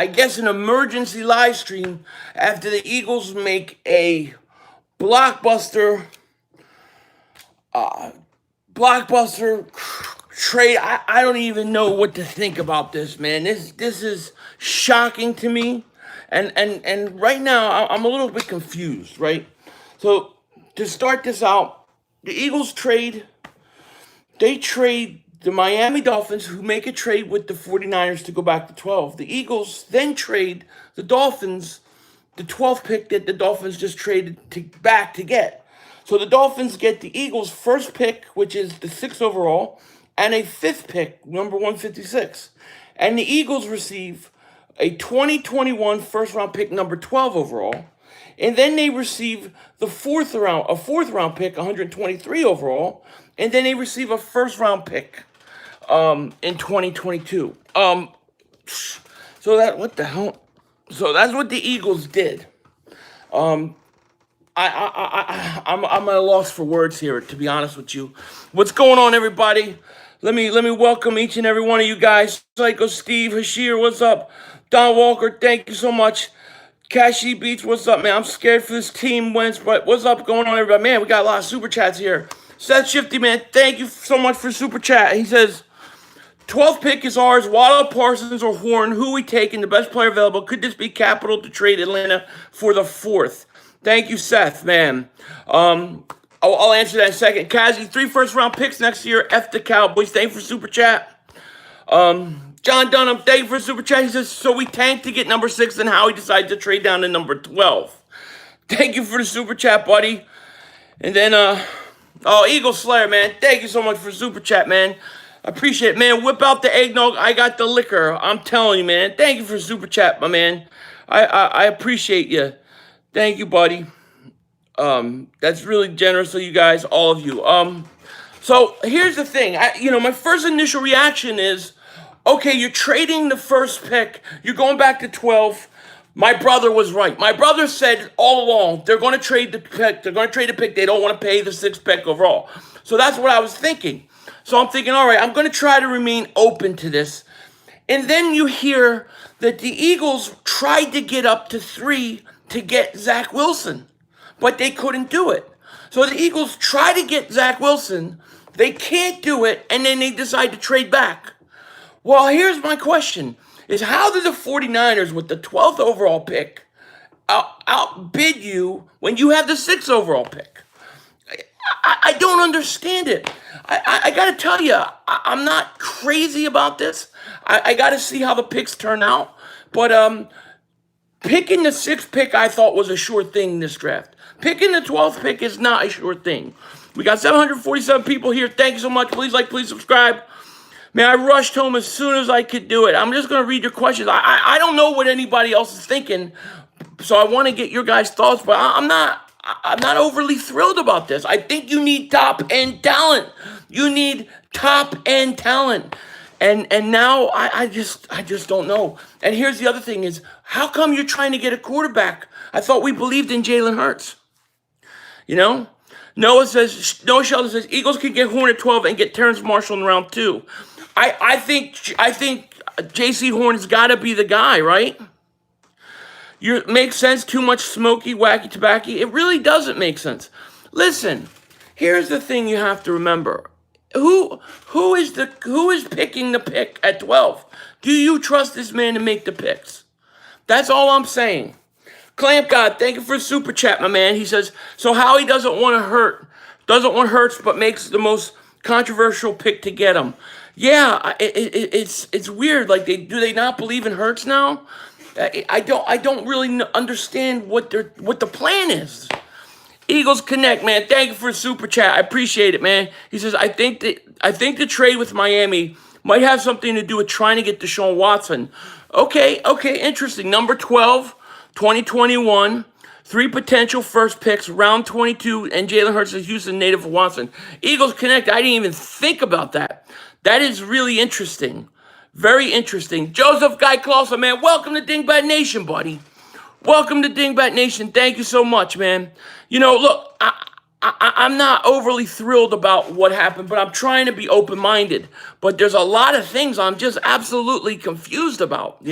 I guess, an emergency live stream after the Eagles make a blockbuster, blockbuster trade. I don't even know what to think about this, man. This is shocking to me, and right now I'm a little bit confused. Right, so to start this out, the Eagles trade. They trade the Miami Dolphins, who make a trade with the 49ers to go back to 12. The Eagles then trade the Dolphins, the 12th pick that the Dolphins just traded back to get. So the Dolphins get the Eagles' first pick, which is the 6th overall, and a 5th pick, number 156. And the Eagles receive a 2021 first round pick, number 12 overall. And then they receive a fourth round pick, 123 overall. And then they receive a first round pick in 2022. So that, what the hell? So that's what the Eagles did. I'm at a loss for words here, to be honest with you. What's going on, everybody? Let me welcome each and every one of you guys. Psycho Steve, Hashir, what's up? Don Walker, thank you so much. Cashy Beats, what's up, man? I'm scared for this team wins, but what's up going on, everybody? Man, we got a lot of super chats here. Seth Shifty, man, thank you so much for super chat. He says, 12th pick is ours. Waddle, Parsons, or Horn. Who we taking? The best player available. Could this be capital to trade Atlanta for the 4th? Thank you, Seth, man. I'll answer that in a second. Kazi, 3 first-round picks next year. F the Cowboys. Thank you for super chat. John Dunham, thank you for super chat. He says, so we tanked to get number 6, and Howie decided to trade down to number 12. Thank you for the super chat, buddy. And then, Eagle Slayer, man. Thank you so much for super chat, man. I appreciate it, man. Whip out the eggnog. I got the liquor. I'm telling you, man. Thank you for super chat, my man. I appreciate you. Thank you, buddy. That's really generous of you guys, all of you. So here's the thing. My first initial reaction is, okay, you're trading the first pick. You're going back to 12. My brother was right. My brother said all along, they're going to trade the pick. They're going to trade the pick. They don't want to pay the 6th pick overall. So that's what I was thinking. So I'm thinking, all right, I'm going to try to remain open to this. And then you hear that the Eagles tried to get up to 3 to get Zach Wilson, but they couldn't do it. So the Eagles try to get Zach Wilson. They can't do it, and then they decide to trade back. Well, here's my question, is how did the 49ers with the 12th overall pick outbid you when you have the 6th overall pick? I don't understand it. I got to tell you, I'm not crazy about this. I got to see how the picks turn out. But picking the 6th pick I thought was a sure thing in this draft. Picking the 12th pick is not a sure thing. We got 747 people here. Thank you so much. Please like, please subscribe. Man, I rushed home as soon as I could do it. I'm just going to read your questions. I don't know what anybody else is thinking, so I want to get your guys' thoughts, but I'm not overly thrilled about this. I think you need top-end talent. You need top-end talent. And now I just don't know. And here's the other thing is, how come you're trying to get a quarterback? I thought we believed in Jalen Hurts. Noah Sheldon says, Eagles can get Horn at 12 and get Terrence Marshall in round 2. I think J.C. Horn's got to be the guy, right? Makes sense. Too much smoky, wacky tobacco. It really doesn't make sense. Listen, here's the thing you have to remember. Who is picking the pick at 12? Do you trust this man to make the picks? That's all I'm saying. Clamp God, thank you for a super chat, my man. He says, so Howie doesn't want Hurts, but makes the most controversial pick to get him. Yeah, it's weird. Like, do they not believe in Hurts now? I don't really understand what the plan is. Eagles Connect, man. Thank you for a super chat. I appreciate it, man. He says, I think the trade with Miami might have something to do with trying to get Deshaun Watson. Okay, interesting. Number 12, 2021, 3 potential first picks, round 22, and Jalen Hurts is Houston native for Watson. Eagles Connect, I didn't even think about that. That is really interesting. Very interesting. Joseph Guy Clausen, man, welcome to Dingbat Nation, buddy. Welcome to Dingbat Nation. Thank you so much, man. Look, I'm not overly thrilled about what happened, but I'm trying to be open-minded. But there's a lot of things I'm just absolutely confused about,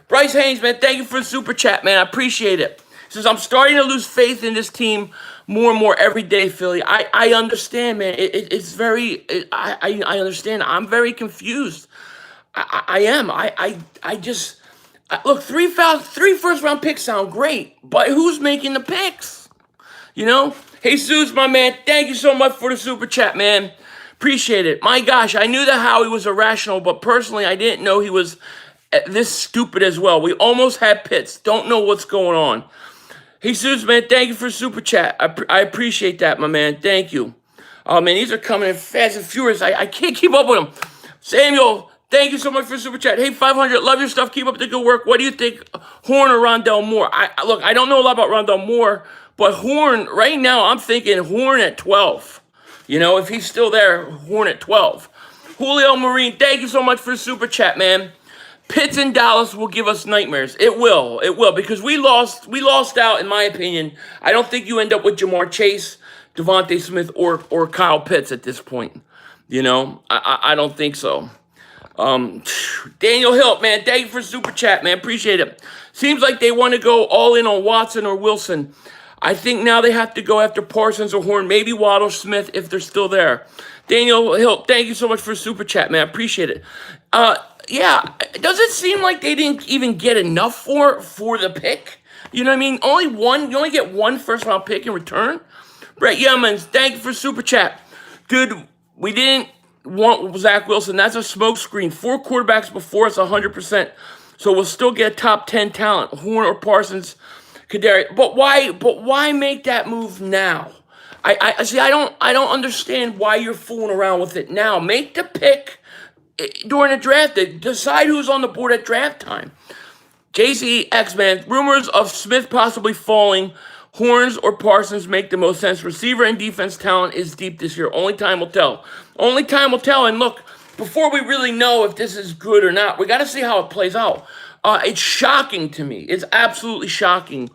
Bryce Haynes, man, thank you for the super chat, man. I appreciate it. He says, I'm starting to lose faith in this team more and more every day, Philly. I understand, man. It's very, I understand. I'm very confused. I am. I just, look, three first round picks sound great, but who's making the picks? You know? Jesus, my man, thank you so much for the super chat, man. Appreciate it. My gosh, I knew that Howie was irrational, but personally, I didn't know he was this stupid as well. We almost had Pitts. Don't know what's going on. Jesus, man, thank you for super chat. I appreciate that, my man. Thank you. Oh, man, these are coming in fast and furious. I can't keep up with them. Samuel, thank you so much for super chat. Hey, 500, love your stuff. Keep up the good work. What do you think, Horn or Rondell Moore? Look, I don't know a lot about Rondell Moore, but Horn, right now, I'm thinking Horn at 12. You know, if he's still there, Horn at 12. Julio Marine, thank you so much for the super chat, man. Pitts in Dallas will give us nightmares. It will, because we lost out, in my opinion. I don't think you end up with Jamar Chase, Devontae Smith, or Kyle Pitts at this point. You know, I don't think so. Daniel Hilt, man, thank you for super chat, man. Appreciate it. Seems like they want to go all in on Watson or Wilson. I think now they have to go after Parsons or Horn, maybe Waddle Smith if they're still there. Daniel Hilt, thank you so much for super chat, man. Appreciate it. Yeah, does it seem like they didn't even get enough for the pick? You know what I mean? You only get one first round pick in return. Brett Yemans, thank you for super chat. Dude, we didn't want Zach Wilson. That's a smokescreen. 4 quarterbacks before us, 100%. So we'll still get top 10 talent, Horn or Parsons, Kadarius. But why make that move now? I see. I don't understand why you're fooling around with it now. Make the pick during the draft. Decide who's on the board at draft time. JC X-Man, rumors of Smith possibly falling. Horns or Parsons make the most sense. Receiver and defense talent is deep this year. Only time will tell. Only time will tell. And look, before we really know if this is good or not, we got to see how it plays out. It's shocking to me. It's absolutely shocking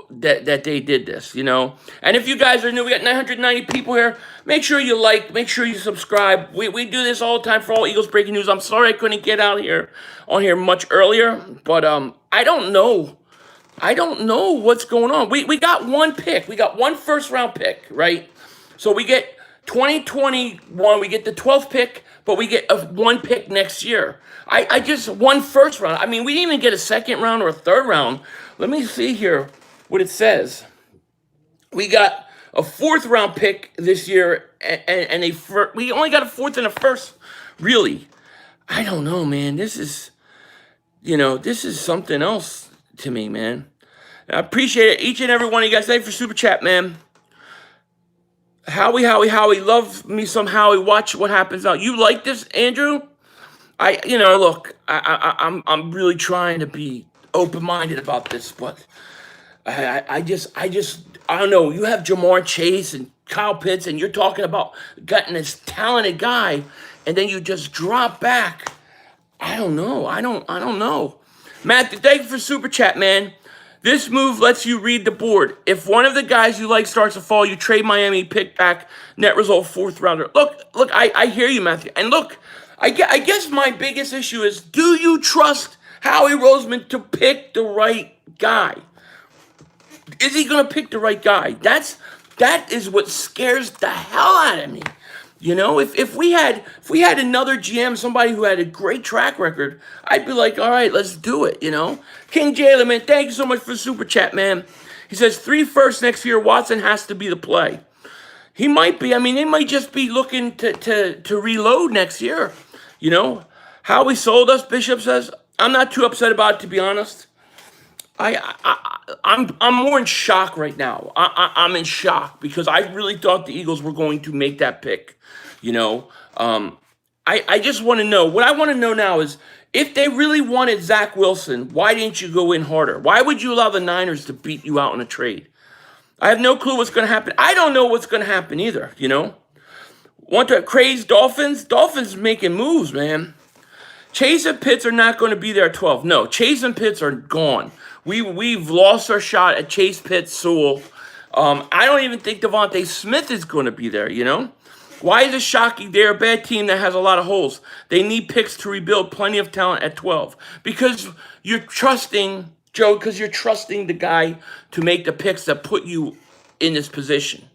that they did this, you know. And if you guys are new, we got 990 people here. Make sure you like, make sure you subscribe. We do this all the time for all Eagles breaking news. I'm sorry I couldn't get out here on here much earlier, but I don't know. I don't know what's going on. We got one pick. We got one first round pick, right? So we get 2021, we get the 12th pick, but we get one pick next year. I just one first round. I mean, we didn't even get a second round or a third round. Let me see here what it says. We got a 4th round pick this year, and we only got a 4th and a 1st. Really, I don't know, man. This is something else to me, man. I appreciate it, each and every one of you guys. Thank you for super chat, man. Howie, love me some Howie. Watch what happens now. You like this, Andrew? Look, I'm really trying to be open-minded about this, but I don't know. You have Jamar Chase and Kyle Pitts, and you're talking about getting this talented guy, and then you just drop back. I don't know. I don't know. Matthew, thank you for super chat, man. This move lets you read the board. If one of the guys you like starts to fall, you trade Miami, pick back, net result 4th rounder. Look, I hear you, Matthew. And look, I guess my biggest issue is, do you trust Howie Roseman to pick the right guy? Is he going to pick the right guy? That is what scares the hell out of me. You know, if we had another GM, somebody who had a great track record, I'd be like, all right, let's do it, you know? King Jalen, man, thank you so much for the super chat, man. He says 3 firsts next year. Watson has to be the play. He might be. I mean, they might just be looking to reload next year, you know? How we sold us, Bishop says. I'm not too upset about it, to be honest. I'm more in shock right now. I'm in shock because I really thought the Eagles were going to make that pick. You know, I just want to know. What I want to know now is, if they really wanted Zach Wilson, why didn't you go in harder? Why would you allow the Niners to beat you out in a trade? I have no clue what's going to happen. I don't know what's going to happen either, you know. Want to craze Dolphins? Dolphins making moves, man. Chase and Pitts are not going to be there at 12. No, Chase and Pitts are gone. We've lost our shot at Chase, Pitts, Sewell. I don't even think Devontae Smith is going to be there, you know. Why is it shocking they're a bad team that has a lot of holes? They need picks to rebuild plenty of talent at 12. Because you're trusting, Joe, because you're trusting the guy to make the picks that put you in this position.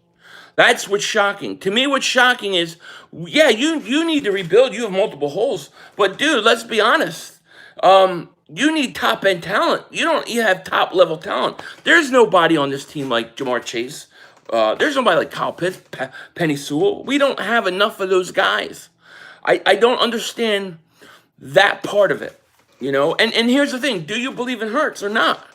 That's what's shocking. To me, what's shocking is, yeah, you need to rebuild. You have multiple holes. But, dude, let's be honest. You need top-end talent. You have top-level talent. There's nobody on this team like Jamar Chase. There's nobody like Kyle Pitts, Penny Sewell. We don't have enough of those guys. I don't understand that part of it, And here's the thing. Do you believe in Hurts or not?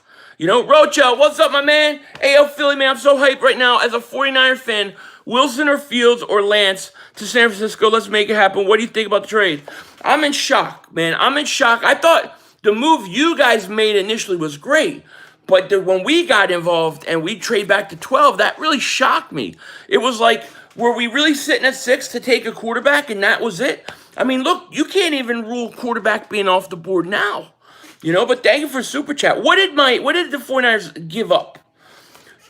Rocha, what's up, my man? AL Philly, man, I'm so hyped right now. As a 49er fan, Wilson or Fields or Lance to San Francisco. Let's make it happen. What do you think about the trade? I'm in shock, man. I'm in shock. I thought the move you guys made initially was great. But when we got involved and we trade back to 12, that really shocked me. It was like, were we really sitting at 6 to take a quarterback and that was it? I mean, look, you can't even rule quarterback being off the board now. But thank you for Super Chat. What did the 49ers give up?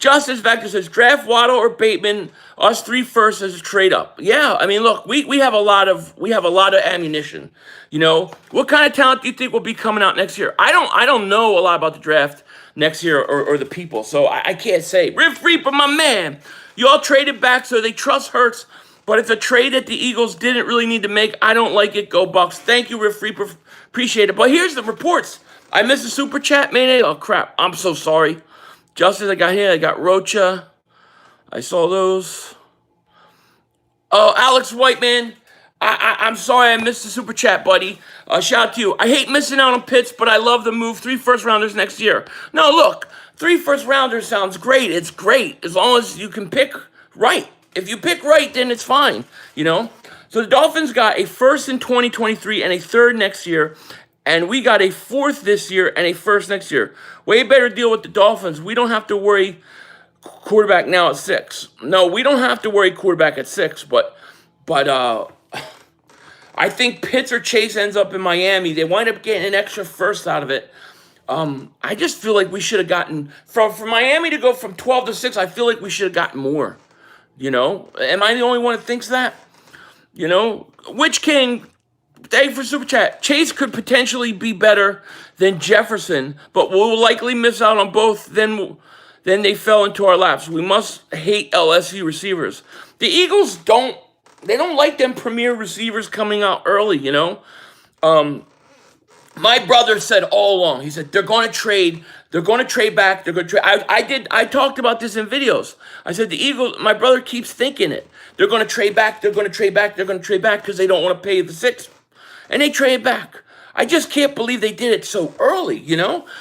Justice Vector says, draft Waddle or Bateman, us 3 firsts as a trade up. Yeah, I mean, look, we have a lot of ammunition. What kind of talent do you think will be coming out next year? I don't know a lot about the draft next year or the people, so I can't say. Riff Reaper, my man, y'all traded back so they trust Hurts, but it's a trade that the Eagles didn't really need to make. I don't like it. Go Bucks. Thank you, Riff Reaper. Appreciate it. But here's the reports. I missed a Super Chat, man. Oh, crap. I'm so sorry. Justice, I got Rocha. I saw those. Oh, Alex White, man. I'm sorry I missed the Super Chat, buddy. Shout out to you. I hate missing out on Pitts, but I love the move. 3 first-rounders next year. No, look. 3 first-rounders sounds great. It's great as long as you can pick right. If you pick right, then it's fine, So the Dolphins got a first in 2023 and a third next year. And we got a 4th this year and a 1st next year. Way better deal with the Dolphins. We don't have to worry quarterback now at 6. No, we don't have to worry quarterback at 6. But I think Pitts or Chase ends up in Miami. They wind up getting an extra first out of it. I just feel like we should have gotten from Miami to go from 12 to 6. I feel like we should have gotten more. Am I the only one that thinks that? Which King? Thank you for Super Chat. Chase could potentially be better than Jefferson, but we'll likely miss out on both. Then they fell into our laps. We must hate LSU receivers. The Eagles don't like them premier receivers coming out early, My brother said all along, he said, they're going to trade back, they're going to trade. I talked about this in videos. I said, the Eagles, my brother keeps thinking it. They're going to trade back, they're going to trade back because they don't want to pay the 6th. And they trade back. I just can't believe they did it so early,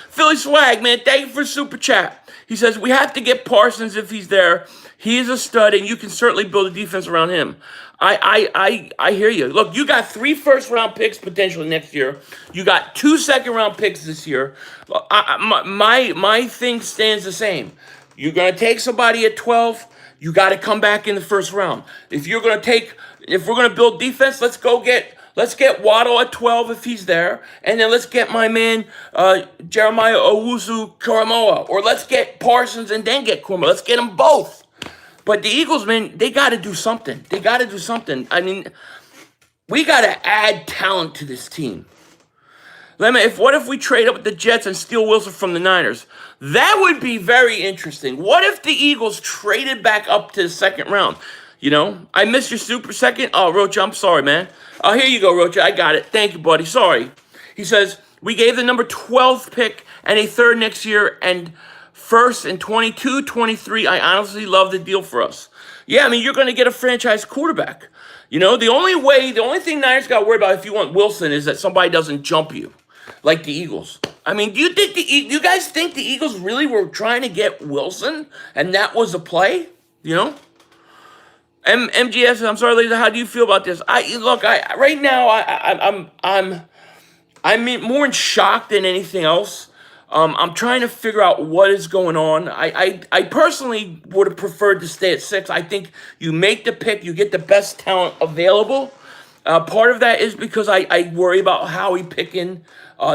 Philly Swag, man, thank you for Super Chat. He says, we have to get Parsons if he's there. He is a stud, and you can certainly build a defense around him. I hear you. Look, you got 3 first-round picks potentially next year. You got 2 second-round picks this year. My thing stands the same. You're going to take somebody at 12. You got to come back in the first round. If we're going to build defense, let's get Waddle at 12 if he's there, and then let's get my man Jeremiah Owusu-Koramoah, or let's get Parsons and then get Koramoah. Let's get them both. But the Eagles, man, they got to do something. I mean, we got to add talent to this team. What if we trade up with the Jets and steal Wilson from the Niners? That would be very interesting. What if the Eagles traded back up to the 2nd round? I missed your super second. Oh, Rocha, I'm sorry, man. Oh, here you go, Rocha. I got it. Thank you, buddy. Sorry. He says, we gave the number 12th pick and a 3rd next year and 1st in 22, 23. I honestly love the deal for us. Yeah, I mean, you're going to get a franchise quarterback. The only thing Niners got to worry about if you want Wilson is that somebody doesn't jump you like the Eagles. I mean, do you guys think the Eagles really were trying to get Wilson and that was a play? MGS, I'm sorry, ladies. How do you feel about this? Right now, I'm more in shock than anything else. I'm trying to figure out what is going on. I personally would have preferred to stay at 6. I think you make the pick, you get the best talent available. Part of that is because I worry about how we picking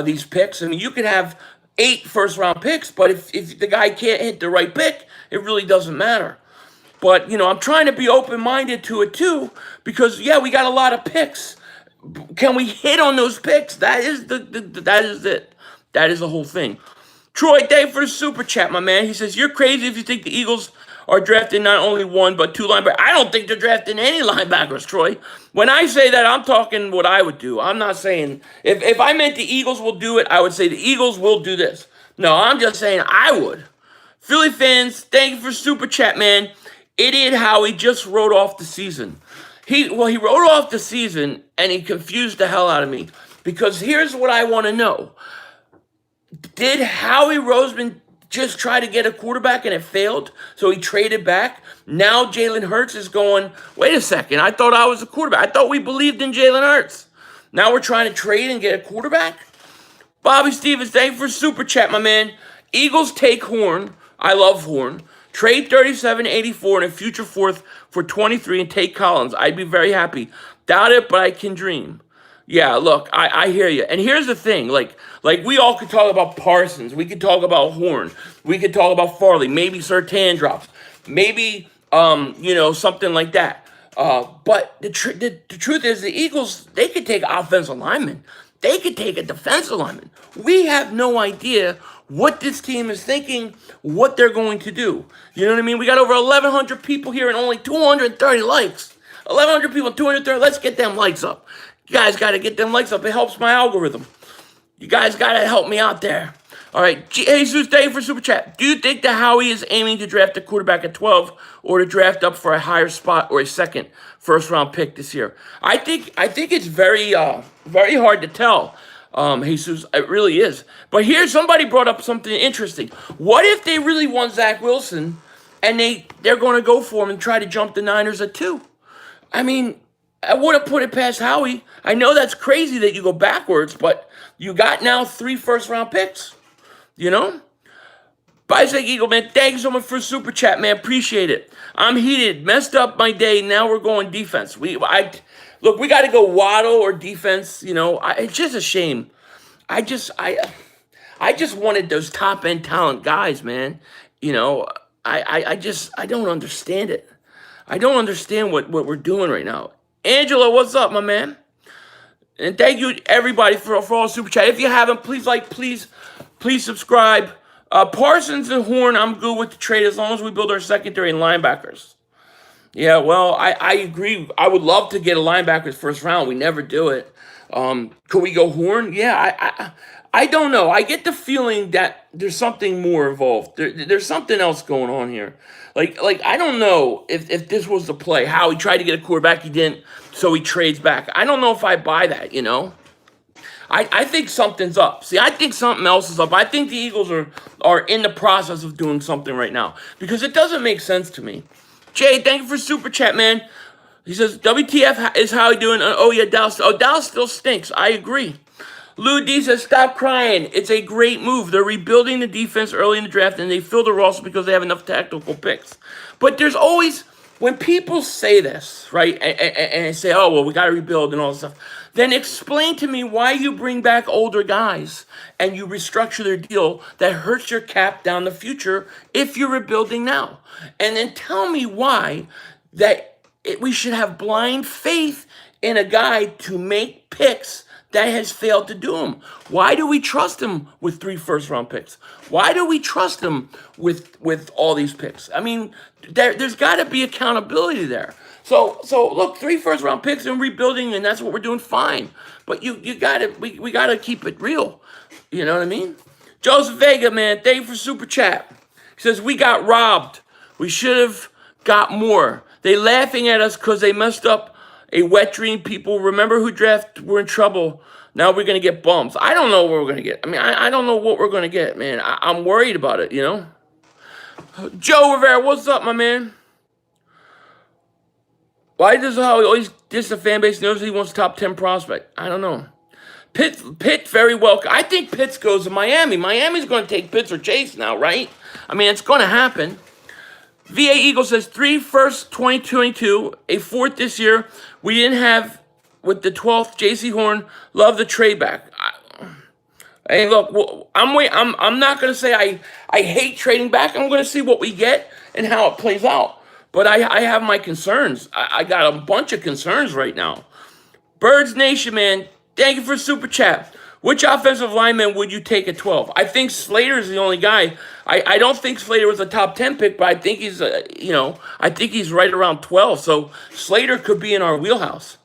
these picks. I mean, you could have 8 first-round picks, but if the guy can't hit the right pick, it really doesn't matter. But, I'm trying to be open-minded to it too because, yeah, we got a lot of picks. Can we hit on those picks? That is that is it. That is the whole thing. Troy, thank you for the super chat, my man. He says, you're crazy if you think the Eagles are drafting not only one, but two linebackers. I don't think they're drafting any linebackers, Troy. When I say that, I'm talking what I would do. I'm not saying, if I meant the Eagles will do it, I would say the Eagles will do this. No, I'm just saying I would. Philly fans, thank you for super chat, man. Idiot Howie just wrote off the season. He wrote off the season, and he confused the hell out of me. Because here's what I want to know. Did Howie Roseman just try to get a quarterback and it failed? So he traded back. Now Jalen Hurts is going, wait a second, I thought I was a quarterback. I thought we believed in Jalen Hurts. Now we're trying to trade and get a quarterback? Bobby Stevens, thank you for super chat, my man. Eagles take Horn. I love Horn. Trade 37-84 and a future fourth for 23 and take Collins. I'd be very happy. Doubt it, but I can dream. Yeah, look, I hear you. And here's the thing, like we all could talk about Parsons. We could talk about Horn. We could talk about Farley. Maybe Surtain drops. Maybe, something like that. But the truth is the Eagles, they could take offensive linemen. They could take a defensive lineman. We have no idea what this team is thinking, what they're going to do. You know what I mean? We got over 1,100 people here and only 230 likes. 1,100 people, 230. Let's get them likes up. You guys got to get them likes up. It helps my algorithm. You guys got to help me out there. All right. Jesus, thank you for super chat. Do you think that Howie is aiming to draft a quarterback at 12 or to draft up for a higher spot or a second first-round pick this year? I think it's very hard to tell, Jesus. It really is. But here, somebody brought up something interesting. What if they really want Zach Wilson and they're going to go for him and try to jump the Niners at 2? I mean, I wouldn't put it past Howie. I know that's crazy that you go backwards, but you got now 3 first-round picks, Bicycle Eagle, man, thank you so much for super chat, man. Appreciate it. I'm heated. Messed up my day. Now we're going defense. We got to go Waddle or defense, it's just a shame. I just wanted those top-end talent guys, man. I don't understand it. I don't understand what we're doing right now. Angela, what's up, my man? And thank you, everybody, for all the super chat. If you haven't, please subscribe. Parsons and Horn, I'm good with the trade as long as we build our secondary and linebackers. Yeah, well, I agree. I would love to get a linebackers first round. We never do it. Could we go Horn? Yeah, I don't know. I get the feeling that there's something more involved. There's something else going on here. Like I don't know if this was the play. How he tried to get a quarterback, he didn't, so he trades back. I don't know if I buy that, I think something's up. See, I think something else is up. I think the Eagles are in the process of doing something right now because it doesn't make sense to me. Jay, thank you for super chat, man. He says, WTF is how he doing? Oh, yeah, Dallas. Oh, Dallas still stinks. I agree. Lou D says, stop crying. It's a great move. They're rebuilding the defense early in the draft, and they fill the roster because they have enough tactical picks. But there's always, when people say this, right, and they say, oh, well, we got to rebuild and all this stuff, then explain to me why you bring back older guys and you restructure their deal that hurts your cap down the future if you're rebuilding now. And then tell me why we should have blind faith in a guy to make picks that has failed to do them. Why do we trust him with 3 first-round picks? Why do we trust him with all these picks? I mean, there's got to be accountability there. So look, 3 first-round picks and rebuilding, and that's what we're doing. Fine, but we gotta keep it real. You know what I mean? Joseph Vega, man, thank you for super chat. He says we got robbed. We should have got more. They laughing at us because they messed up a wet dream. People remember who draft. We're in trouble. Now we're going to get bumps. I don't know what we're going to get. I mean, I don't know what we're going to get, man. I'm worried about it, Joe Rivera, what's up, my man? Why does Howie always diss the fan base? Knows he wants top 10 prospect. I don't know. Pitt very well. I think Pitt goes to Miami. Miami's going to take Pitts or Chase now, right? I mean, it's going to happen. VA Eagle says 3 first 2022, a 4th this year. We didn't have with the 12th. JC Horn, love the trade back. Hey, look, I'm not gonna say I hate trading back. I'm gonna see what we get and how it plays out. But I have my concerns. I got a bunch of concerns right now. Birds Nation, man, thank you for super chat. Which offensive lineman would you take at 12? I think Slater's the only guy. I don't think Slater was a top 10 pick, but I think he's, I think he's right around 12. So Slater could be in our wheelhouse.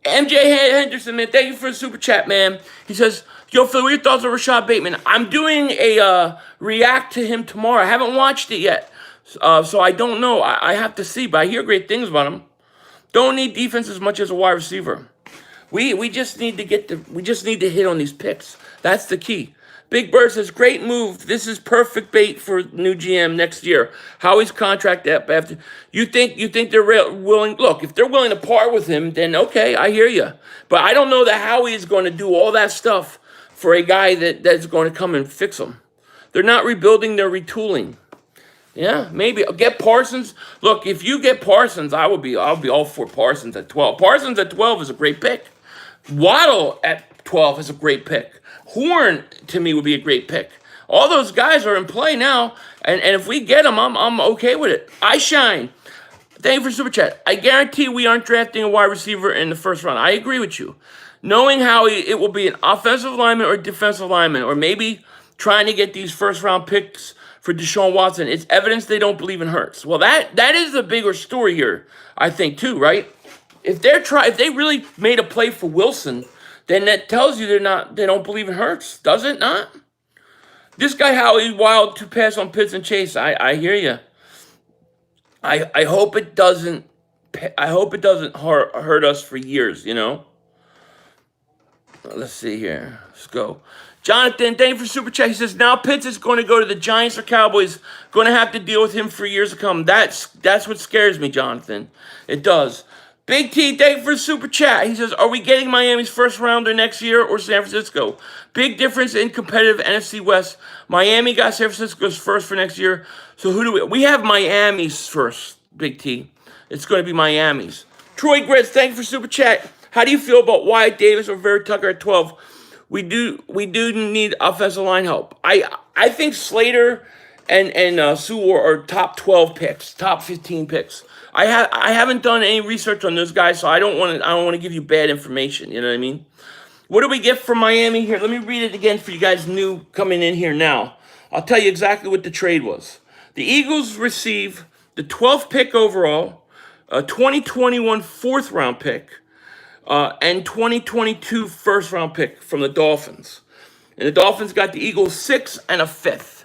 MJ Henderson, man, thank you for the super chat, man. He says, yo, Phil, what are your thoughts on Rashad Bateman? I'm doing a react to him tomorrow. I haven't watched it yet, so I don't know. I have to see, but I hear great things about him. Don't need defense as much as a wide receiver. We just need to hit on these picks. That's the key. Big Bird says, great move. This is perfect bait for new GM next year. Howie's contract up after. You think they're willing? Look, if they're willing to part with him, then okay, I hear you. But I don't know that Howie is going to do all that stuff for a guy that's going to come and fix them. They're not rebuilding; they're retooling. Yeah, maybe get Parsons. Look, if you get Parsons, I'll be all for Parsons at 12. Parsons at 12 is a great pick. Waddle at 12 is a great pick. Horn, to me, would be a great pick. All those guys are in play now, and if we get them, I'm okay with it. I shine. Thank you for super chat. I guarantee we aren't drafting a wide receiver in the first round. I agree with you. Knowing how it will be an offensive lineman or defensive lineman, or maybe trying to get these first round picks for Deshaun Watson, it's evidence they don't believe in Hurts. Well, that is the bigger story here, I think, too, right? If they really made a play for Wilson, then that tells you they don't believe in Hurts, does it not? This guy Howie wild to pass on Pitts and Chase. I hear you. I hope it doesn't. I hope it doesn't hurt us for years. Let's see here. Let's go. Jonathan, thank you for super chat. He says now Pitts is going to go to the Giants or Cowboys. Going to have to deal with him for years to come. That's what scares me, Jonathan. It does. Big T, thank you for the super chat. He says, are we getting Miami's first rounder next year or San Francisco? Big difference in competitive NFC West. Miami got San Francisco's first for next year. So who do we have Miami's first, Big T. It's going to be Miami's. Troy Grits, thank you for super chat. How do you feel about Wyatt Davis or Vera Tucker at 12? We do need offensive line help. I think Slater and Sewell are top 12 picks, top 15 picks. I haven't done any research on those guys, so I don't want to give you bad information. You know what I mean? What do we get from Miami here? Let me read it again for you guys new coming in here now. I'll tell you exactly what the trade was. The Eagles receive the 12th pick overall, a 2021 fourth round pick, and 2022 first round pick from the Dolphins. And the Dolphins got the Eagles 6th and a 5th.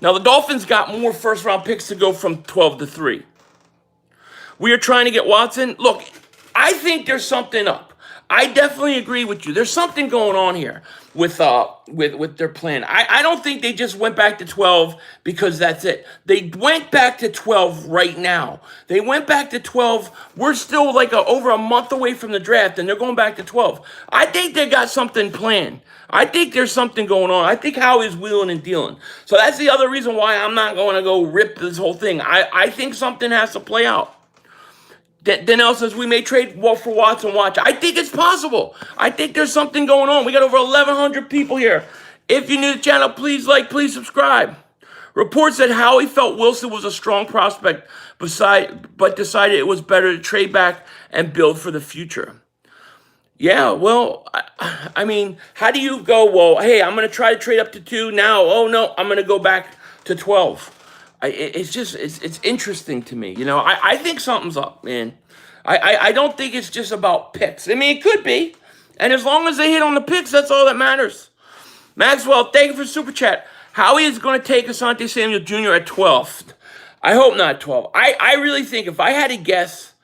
Now the Dolphins got more first round picks to go from 12 to 3. We are trying to get Watson. Look, I think there's something up. I definitely agree with you. There's something going on here with their plan. I don't think they just went back to 12 because that's it. They went back to 12 right now. They went back to 12. We're still like over a month away from the draft, and they're going back to 12. I think they got something planned. I think there's something going on. I think Howie's wheeling and dealing. So that's the other reason why I'm not going to go rip this whole thing. I think something has to play out. Danielle says we may trade for Watson. Watch. I think it's possible. I think there's something going on. We got over 1,100 people here. If you're new to the channel, please like, please subscribe. Reports said Howie felt Wilson was a strong prospect, but decided it was better to trade back and build for the future. Yeah, well, I mean, how do you go, well, hey, I'm going to try to trade up to 2 now. Oh, no, I'm going to go back to 12. It's interesting to me. I think something's up, man. I don't think it's just about picks. I mean, it could be. And as long as they hit on the picks, that's all that matters. Maxwell, thank you for super chat. Howie is going to take Asante Samuel Jr. at 12. I hope not 12. I really think if I had to guess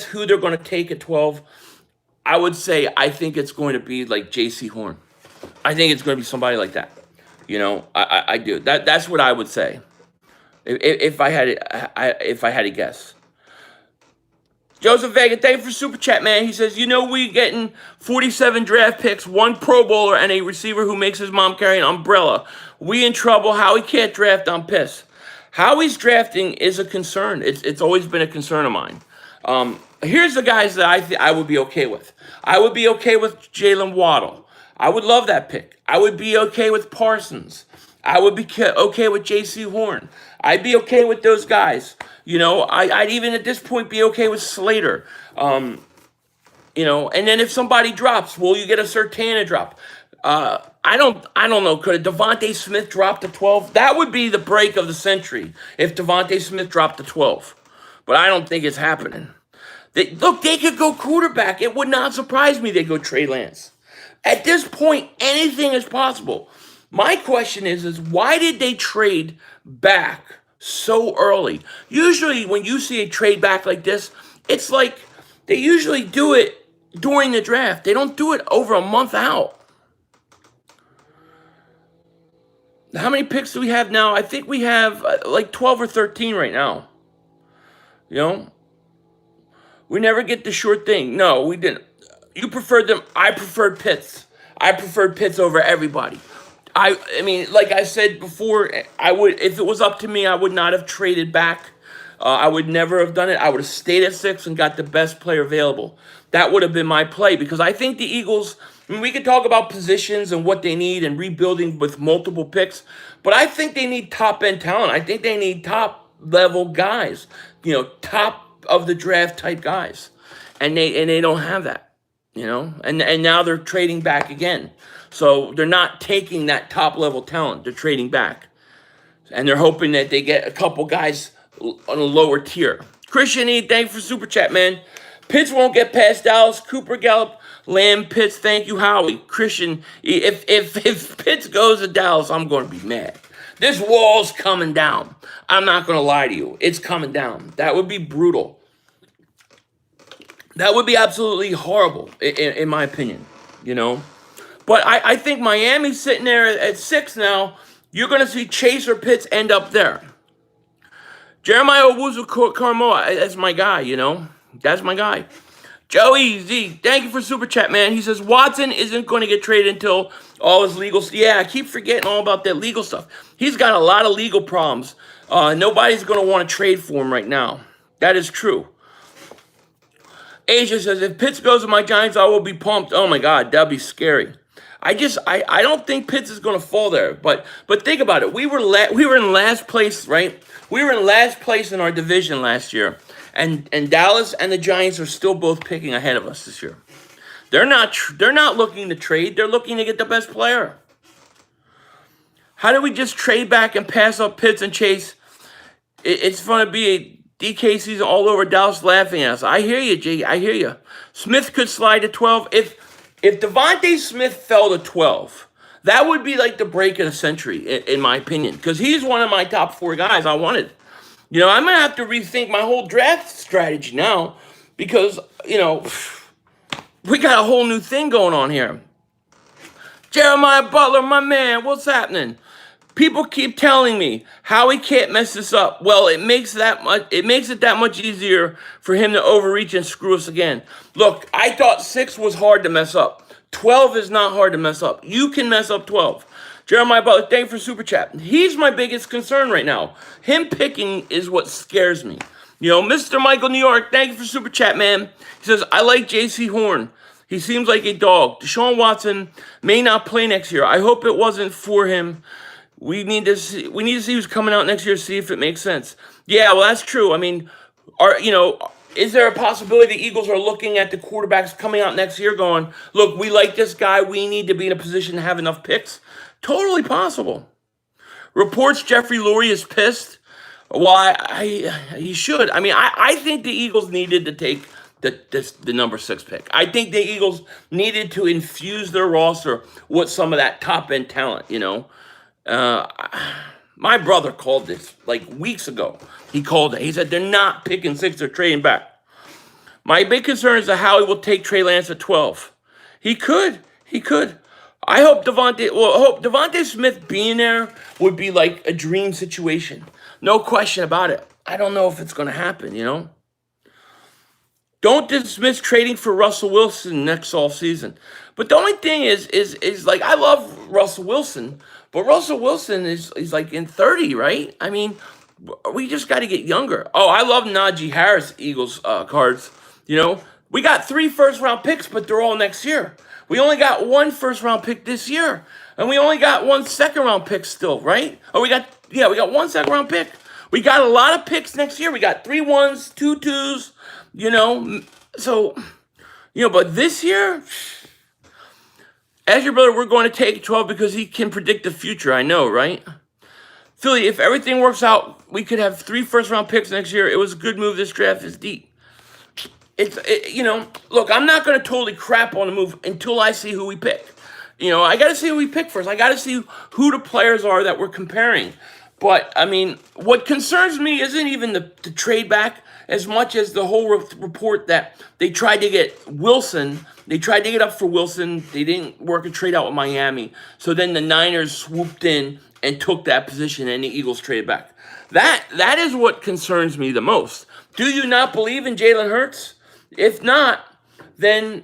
who they're going to take at 12, I would say I think it's going to be like J.C. Horn. I think it's going to be somebody like that. I do. That's what I would say. If I had to guess. Joseph Vega, thank you for super chat, man. He says, we getting 47 draft picks, 1 Pro Bowler, and a receiver who makes his mom carry an umbrella. We in trouble. Howie can't draft. I'm pissed. Howie's drafting is a concern. It's always been a concern of mine. Here's the guys that I would be okay with. I would be okay with Jalen Waddle. I would love that pick. I would be okay with Parsons. I would be okay with J.C. Horn. I'd be okay with those guys. I'd even at this point be okay with Slater. And then if somebody drops, will you get a Sertana drop? I don't know. Could a Devontae Smith drop to 12? That would be the break of the century if Devontae Smith dropped to 12. But I don't think it's happening. They could go quarterback. It would not surprise me they go Trey Lance. At this point, anything is possible. My question is why did they trade back so early? Usually when you see a trade back like this, it's like they usually do it during the draft. They don't do it over a month out. How many picks do we have now? I think we have like 12 or 13 right now. We never get the short thing. No, we didn't. You preferred them. I preferred Pitts. I preferred Pitts over everybody. I mean, like I said before, I would, if it was up to me, I would not have traded back. I would never have done it. I would have stayed at 6 and got the best player available. That would have been my play because I think the Eagles, I mean, we could talk about positions and what they need and rebuilding with multiple picks, but I think they need top-end talent. I think they need top-level guys, top of the draft type guys. And they don't have that, And now they're trading back again. So they're not taking that top-level talent. They're trading back. And they're hoping that they get a couple guys on a lower tier. Christian E, thank you for Super Chat, man. Pitts won't get past Dallas. Cooper, Gallup, Lamb, Pitts, thank you, Howie. Christian E, if Pitts goes to Dallas, I'm going to be mad. This wall's coming down. I'm not going to lie to you. It's coming down. That would be brutal. That would be absolutely horrible, in my opinion, But I think Miami's sitting there at 6 now. You're going to see Chase or Pitts end up there. Jeremiah Owusu-Koramoah, that's my guy, That's my guy. Joey Z, thank you for Super Chat, man. He says, Watson isn't going to get traded until all his legal stuff. Yeah, I keep forgetting all about that legal stuff. He's got a lot of legal problems. Nobody's going to want to trade for him right now. That is true. Asia says, if Pitts goes to my Giants, I will be pumped. Oh, my God, that'd be scary. I don't think Pitts is going to fall there. But think about it. We were in last place, right? We were in last place in our division last year. And Dallas and the Giants are still both picking ahead of us this year. They're not looking to trade. They're looking to get the best player. How do we just trade back and pass up Pitts and Chase? It's going to be a DK season all over Dallas laughing at us. I hear you, Jay. I hear you. Smith could slide to 12. If Devontae Smith fell to 12, that would be like the break of the century, in my opinion, because he's one of my top 4 guys I wanted. I'm going to have to rethink my whole draft strategy now because, we got a whole new thing going on here. Jeremiah Butler, my man, what's happening? People keep telling me how he can't mess this up. Well, it makes it that much easier for him to overreach and screw us again. Look, I thought 6 was hard to mess up. 12 is not hard to mess up. You can mess up 12. Jeremiah Butler, thank you for Super Chat. He's my biggest concern right now. Him picking is what scares me. Mr. Michael New York, thank you for Super Chat, man. He says, I like J.C. Horn. He seems like a dog. Deshaun Watson may not play next year. I hope it wasn't for him. We need to see who's coming out next year to see if it makes sense. Yeah, well, that's true. I mean, is there a possibility the Eagles are looking at the quarterbacks coming out next year going, look, we like this guy. We need to be in a position to have enough picks? Totally possible. Reports Jeffrey Lurie is pissed. Why? He should. I mean, I think the Eagles needed to take the number 6 pick. I think the Eagles needed to infuse their roster with some of that top-end talent, My brother called this like weeks ago. He called it. He said they're not picking 6, they're trading back. My big concern is how he will take Trey Lance at 12. He could. I hope Devontae Smith being there would be like a dream situation. No question about it. I don't know if it's going to happen, Don't dismiss trading for Russell Wilson next offseason. But the only thing is like, I love Russell Wilson, but Russell Wilson is like in 30, right? I mean, we just got to get younger. Oh, I love Najee Harris Eagles cards. We got 3 first-round picks, but they're all next year. We only got 1 first-round pick this year. And we only got 1 second-round pick still, right? Oh, we got 1 second-round pick. We got a lot of picks next year. We got 3 ones, 2 twos, you know. So, but this year, as your brother, we're going to take 12 because he can predict the future. I know, right? Philly, if everything works out, we could have 3 first-round picks next year. It was a good move. This draft is deep. Look, I'm not going to totally crap on the move until I see who we pick. I got to see who we pick first. I got to see who the players are that we're comparing. But, I mean, what concerns me isn't even the trade back as much as the whole report that they tried to get Wilson. They tried to get up for Wilson. They didn't work a trade out with Miami. So then the Niners swooped in and took that position, and the Eagles traded back. That is what concerns me the most. Do you not believe in Jalen Hurts? If not, then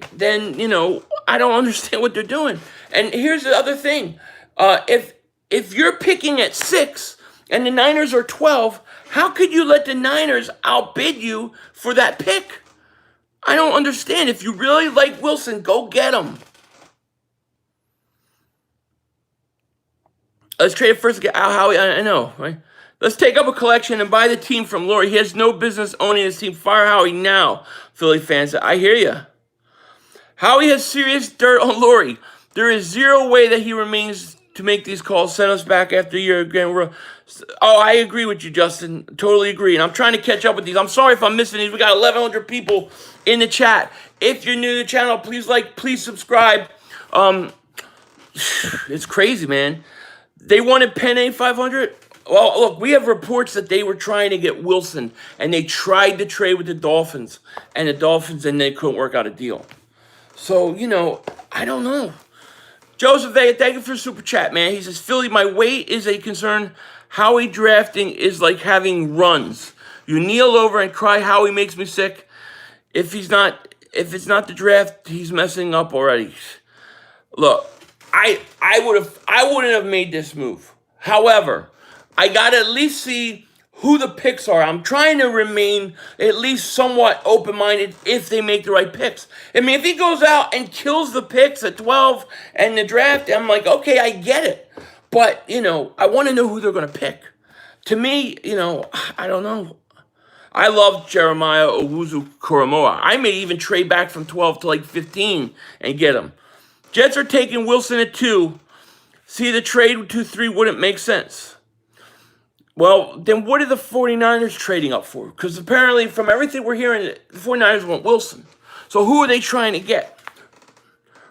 I don't understand what they're doing. And here's the other thing. If you're picking at 6 and the Niners are 12, how could you let the Niners outbid you for that pick? I don't understand. If you really like Wilson, go get him. Let's trade it first to get Al Howie. I know, right? Let's take up a collection and buy the team from Laurie. He has no business owning his team. Fire Howie now, Philly fans. I hear you. Howie has serious dirt on Laurie. There is zero way that he remains to make these calls. Send us back after a year again. I agree with you, Justin. Totally agree. And I'm trying to catch up with these. I'm sorry if I'm missing these. We got 1,100 people in the chat. If you're new to the channel, please please subscribe. It's crazy, man. They wanted Penny 500. Well, look, we have reports that they were trying to get Wilson, and they tried to trade with the Dolphins, and they couldn't work out a deal. So, I don't know. Joseph Vega, thank you for the super chat, man. He says, Philly, my weight is a concern. Howie drafting is like having runs. You kneel over and cry, Howie makes me sick. If it's not the draft, he's messing up already. Look, I wouldn't have made this move. However, I got to at least see who the picks are. I'm trying to remain at least somewhat open-minded if they make the right picks. I mean, if he goes out and kills the picks at 12 and the draft, I'm like, okay, I get it. But, I want to know who they're going to pick. To me, I don't know. I love Jeremiah Owuzu-Koramoah. I may even trade back from 12 to like 15 and get him. Jets are taking Wilson at 2. See, the trade with 2-3 wouldn't make sense. Well, then what are the 49ers trading up for? Because apparently, from everything we're hearing, the 49ers want Wilson. So who are they trying to get?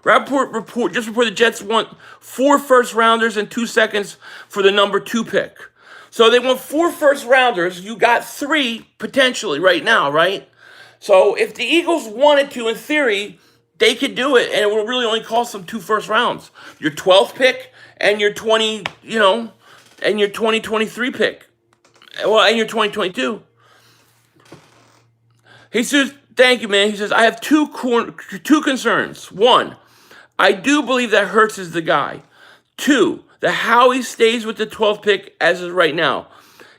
Rapport just before the Jets want 4 first-rounders and 2 seconds for the number 2 pick. So they want 4 first-rounders. You got 3 potentially right now, right? So if the Eagles wanted to, in theory, they could do it, and it would really only cost them 2 first rounds. Your 12th pick and your 2023 pick. Well, and your 2022. He says, thank you, man. He says, I have two concerns. 1, I do believe that Hurts is the guy. 2, the Howie stays with the 12th pick as is right now.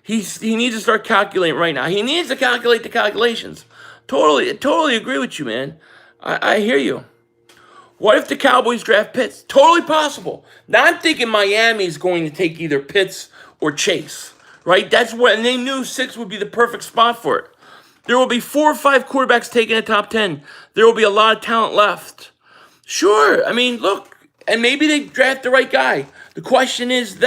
He needs to start calculating right now. He needs to calculate the calculations. Totally agree with you, man. I hear you. What if the Cowboys draft Pitts? Totally possible. Now I'm thinking Miami's going to take either Pitts or Chase, right? And they knew 6 would be the perfect spot for it. There will be 4 or 5 quarterbacks taken in the top 10. There will be a lot of talent left. Sure, I mean, look, and maybe they draft the right guy. The question is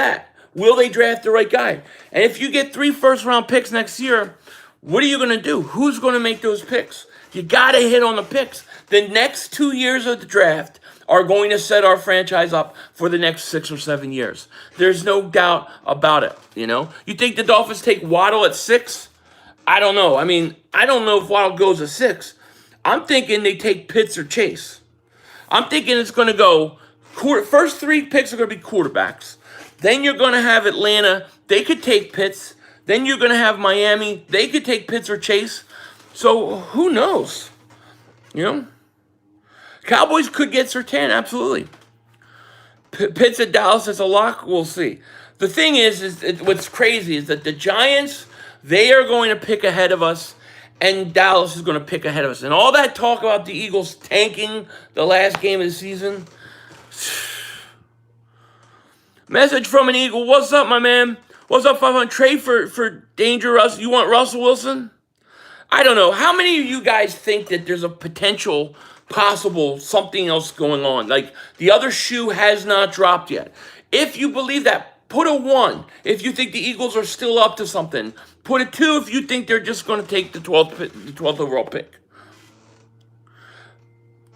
will they draft the right guy? And if you get 3 first-round picks next year, what are you going to do? Who's going to make those picks? You got to hit on the picks. The next 2 years of the draft are going to set our franchise up for the next 6 or 7 years. There's no doubt about it, You think the Dolphins take Waddle at 6? I don't know. I mean, I don't know if Waddle goes at 6. I'm thinking they take Pitts or Chase. I'm thinking it's going to go, first 3 picks are going to be quarterbacks. Then you're going to have Atlanta. They could take Pitts. Then you're going to have Miami. They could take Pitts or Chase. So who knows? Cowboys could get Surtain, absolutely. Pitts at Dallas is a lock. We'll see. The thing is what's crazy is that the Giants, they are going to pick ahead of us, and Dallas is going to pick ahead of us. And all that talk about the Eagles tanking the last game of the season, Message from an Eagle. What's up, my man? What's up, 500? Trade for Danger Russ. You want Russell Wilson? I don't know. How many of you guys think that there's a potential, possible something else going on? Like the other shoe has not dropped yet. If you believe that, put a 1. If you think the Eagles are still up to something, put a 2 if you think they're just going to take the 12th overall pick.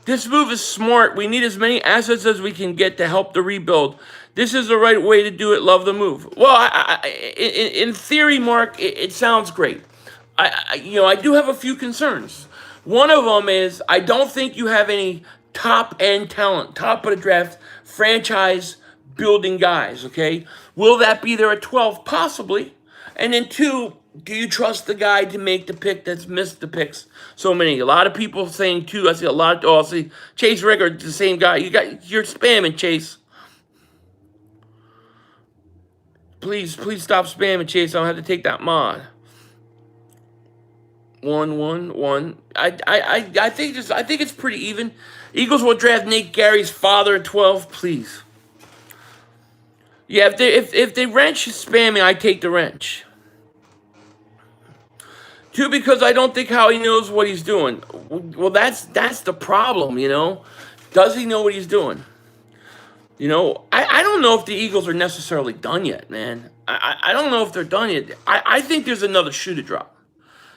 This move is smart. We need as many assets as we can get to help the rebuild. This is the right way to do it. Love the move. Well, in theory, Mark, it sounds great. I do have a few concerns. One of them is I don't think you have any top-end talent, top of the draft, franchise building guys, okay? Will that be there at 12? Possibly. And then 2, do you trust the guy to make the pick that's missed the picks so many? A lot of people saying 2. I see a lot. I see Chase Rigger, the same guy. You're spamming, Chase. Please stop spamming, Chase. I don't have to take that mod. 1. I think it's pretty even. Eagles will draft Nate Gary's father at 12, please. Yeah, if they wrench spamming, I take the wrench. 2, because I don't think Howie knows what he's doing. Well, that's the problem, you know. Does he know what he's doing? You know, I don't know if the Eagles are necessarily done yet, man. I don't know if they're done yet. I think there's another shoe to drop.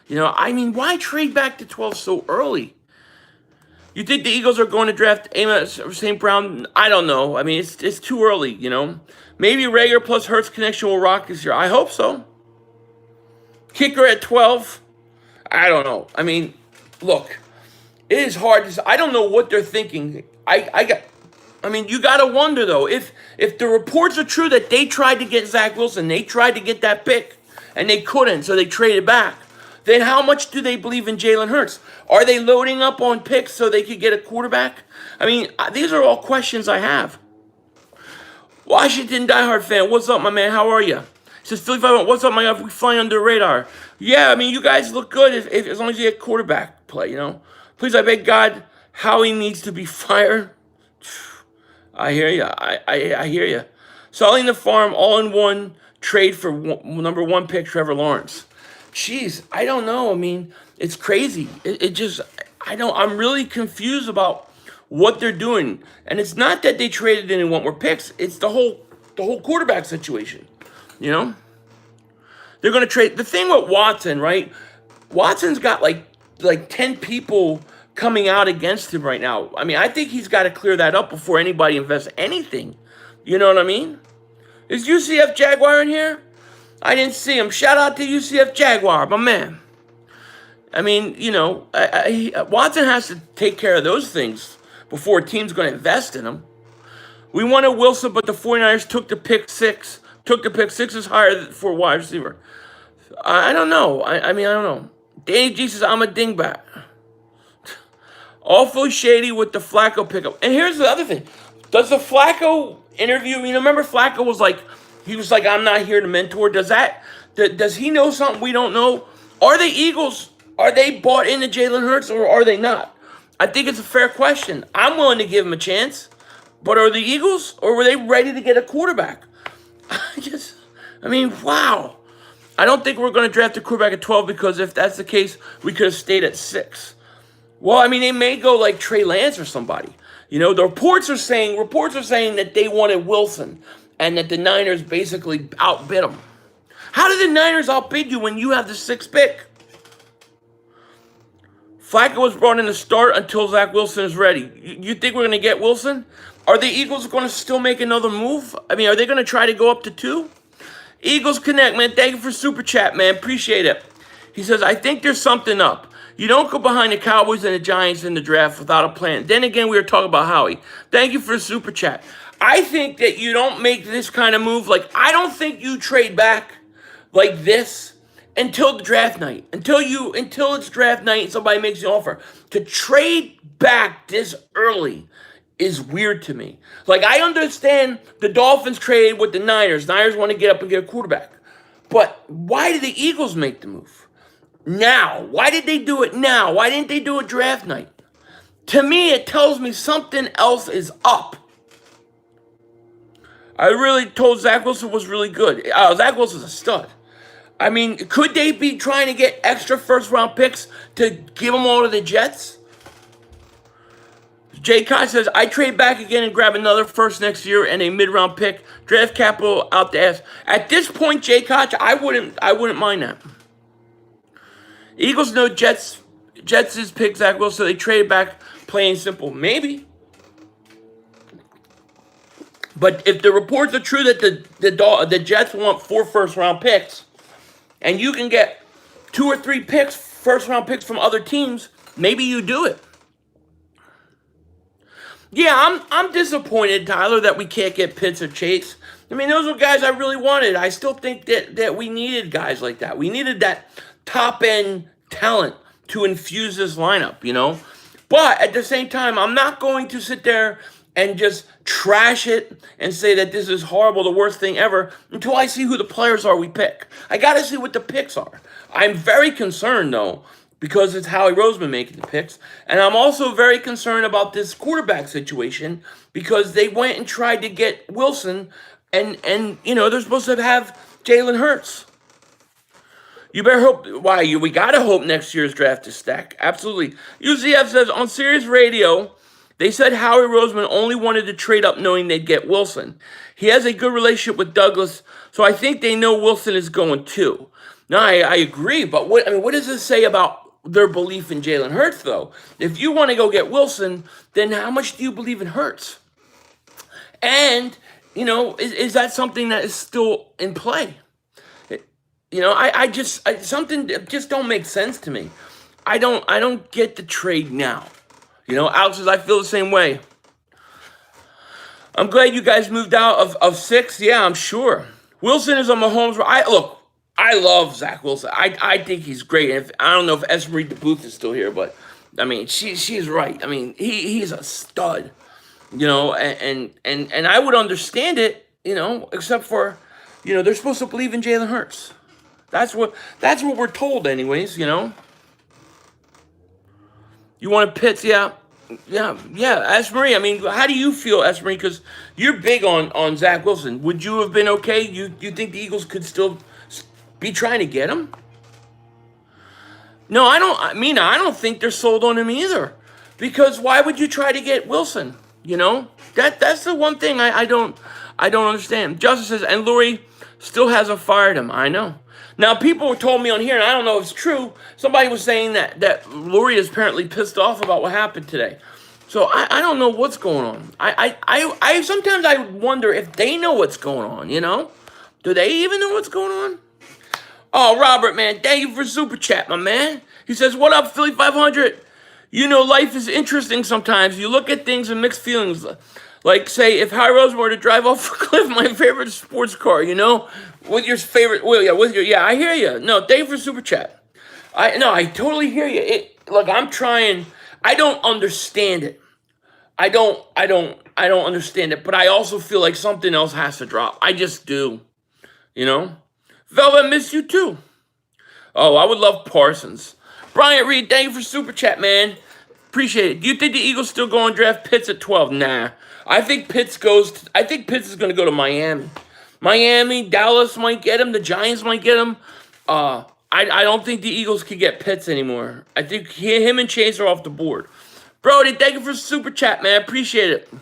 You know, I mean, why trade back to 12 so early? You think the Eagles are going to draft Amos St. Brown? I don't know. I mean, it's too early, you know. Maybe Rager plus Hurts connection will rock this year. I hope so. Kicker at 12? I don't know. I mean, look, it is hard to say. I don't know what they're thinking. I mean, you got to wonder, though, if the reports are true that they tried to get Zach Wilson, they tried to get that pick, and they couldn't, so they traded back, then how much do they believe in Jalen Hurts? Are they loading up on picks so they could get a quarterback? I mean, these are all questions I have. Washington diehard fan, what's up, my man? How are you? He says, Philly 5, what's up, my guy? We flying under the radar. Yeah, I mean, you guys look good if as long as you get quarterback play, you know? Please, I beg God, Howie needs to be fired. I hear you. I hear you. Selling the farm all in one trade for number 1 pick, Trevor Lawrence. Jeez, I don't know. I mean, it's crazy. I'm really confused about what they're doing. And it's not that they traded in and want more picks. It's the whole quarterback situation, you know? They're going to trade. The thing with Watson, right? Watson's got like 10 people coming out against him right now. I mean, I think he's got to clear that up before anybody invests anything. You know what I mean? Is UCF Jaguar in here? I didn't see him. Shout out to UCF Jaguar, my man. I mean, you know, Watson has to take care of those things before a team's going to invest in him. We wanted Wilson, but the 49ers took the pick 6. Took the pick 6 is higher for wide receiver. I don't know. I mean, I don't know. Danny G says, I'm a dingbat. Awfully shady with the Flacco pickup. And here's the other thing. Does the Flacco interview, you know, remember Flacco was like, I'm not here to mentor. Does he know something we don't know? Are the Eagles, are they bought into Jalen Hurts or are they not? I think it's a fair question. I'm willing to give him a chance. But are the Eagles, or were they ready to get a quarterback? I mean, wow. I don't think we're going to draft a quarterback at 12 because if that's the case, we could have stayed at 6. Well, I mean, they may go like Trey Lance or somebody. You know, the reports are saying that they wanted Wilson and that the Niners basically outbid them. How did the Niners outbid you when you have the 6th pick? Flacco was brought in to start until Zach Wilson is ready. You think we're going to get Wilson? Are the Eagles going to still make another move? I mean, are they going to try to go up to 2? Eagles Connect, man. Thank you for Super Chat, man. Appreciate it. He says, I think there's something up. You don't go behind the Cowboys and the Giants in the draft without a plan. Then again, we were talking about Howie. Thank you for the Super Chat. I think that you don't make this kind of move. Like, I don't think you trade back like this until the draft night. Until it's draft night and somebody makes you an offer. To trade back this early is weird to me. Like, I understand the Dolphins trade with the Niners. Niners want to get up and get a quarterback. But why did the Eagles make the move? Now. Why did they do it now? Why didn't they do it draft night? To me, it tells me something else is up. I really told Zach Wilson was really good. Zach Wilson's a stud. I mean, could they be trying to get extra first-round picks to give them all to the Jets? Jay Kai says, I trade back again and grab another first next year and a mid-round pick. Draft capital out the ass. At this point, Jay Koch, I wouldn't mind that. Eagles know Jets is pick Zach Wilson, so they trade back, plain simple. Maybe. But if the reports are true that the Jets want 4 first-round picks, and you can get 2 or 3 picks, first-round picks from other teams, maybe you do it. Yeah, I'm disappointed, Tyler, that we can't get Pitts or Chase. I mean, those were guys I really wanted. I still think that we needed guys like that. We needed that top-end talent to infuse this lineup, you know? But at the same time, I'm not going to sit there and just trash it and say that this is horrible, the worst thing ever, until I see who the players are we pick. I got to see what the picks are. I'm very concerned, though, because it's Howie Roseman making the picks. And I'm also very concerned about this quarterback situation because they went and tried to get Wilson, and you know, they're supposed to have Jalen Hurts. You better hope. Why? We got to hope next year's draft is stacked. Absolutely. UZF says, on Sirius Radio, they said Howie Roseman only wanted to trade up knowing they'd get Wilson. He has a good relationship with Douglas, so I think they know Wilson is going too. No, I agree, but what does this say about their belief in Jalen Hurts, though? If you want to go get Wilson, then how much do you believe in Hurts? And, you know, is that something that is still in play? You know, something just don't make sense to me. I don't get the trade now. You know, Alex says, I feel the same way. I'm glad you guys moved out of 6. Yeah, I'm sure. Wilson is on Mahomes. I love Zach Wilson. I think he's great. And I don't know if Esmery DeBooth is still here, but I mean, she's right. I mean, he's a stud. You know, and I would understand it. You know, except for, you know, they're supposed to believe in Jalen Hurts. That's what we're told, anyways. You know. You want Pitts? Yeah. Esmery, I mean, how do you feel, Esmery? Because you're big on Zach Wilson. Would you have been okay? You think the Eagles could still be trying to get him? No, I don't think they're sold on him either. Because why would you try to get Wilson? You know, that's the one thing I don't understand. Justice says, and Lurie still hasn't fired him. I know. Now, people told me on here, and I don't know if it's true, somebody was saying that Lurie is apparently pissed off about what happened today. So I don't know what's going on. I sometimes I wonder if they know what's going on, you know? Do they even know what's going on? Oh, Robert, man, thank you for Super Chat, my man. He says, what up, Philly 500? You know, life is interesting sometimes. You look at things and mixed feelings. Like, say, if Howie Roseman were to drive off a cliff, my favorite sports car, you know? With your favorite, I hear you. No, thank you for Super Chat. I totally hear you. Look, I'm trying, I don't understand it. I don't understand it, but I also feel like something else has to drop. I just do, you know? Velvet, miss you too. Oh, I would love Parsons. Bryant Reed, thank you for Super Chat, man. Appreciate it. Do you think the Eagles still go and draft Pitts at 12? Nah. I think Pitts is going to go to Miami. Miami, Dallas might get him. The Giants might get him. I don't think the Eagles can get Pitts anymore. I think him and Chase are off the board. Brody, thank you for Super Chat, man. Appreciate it.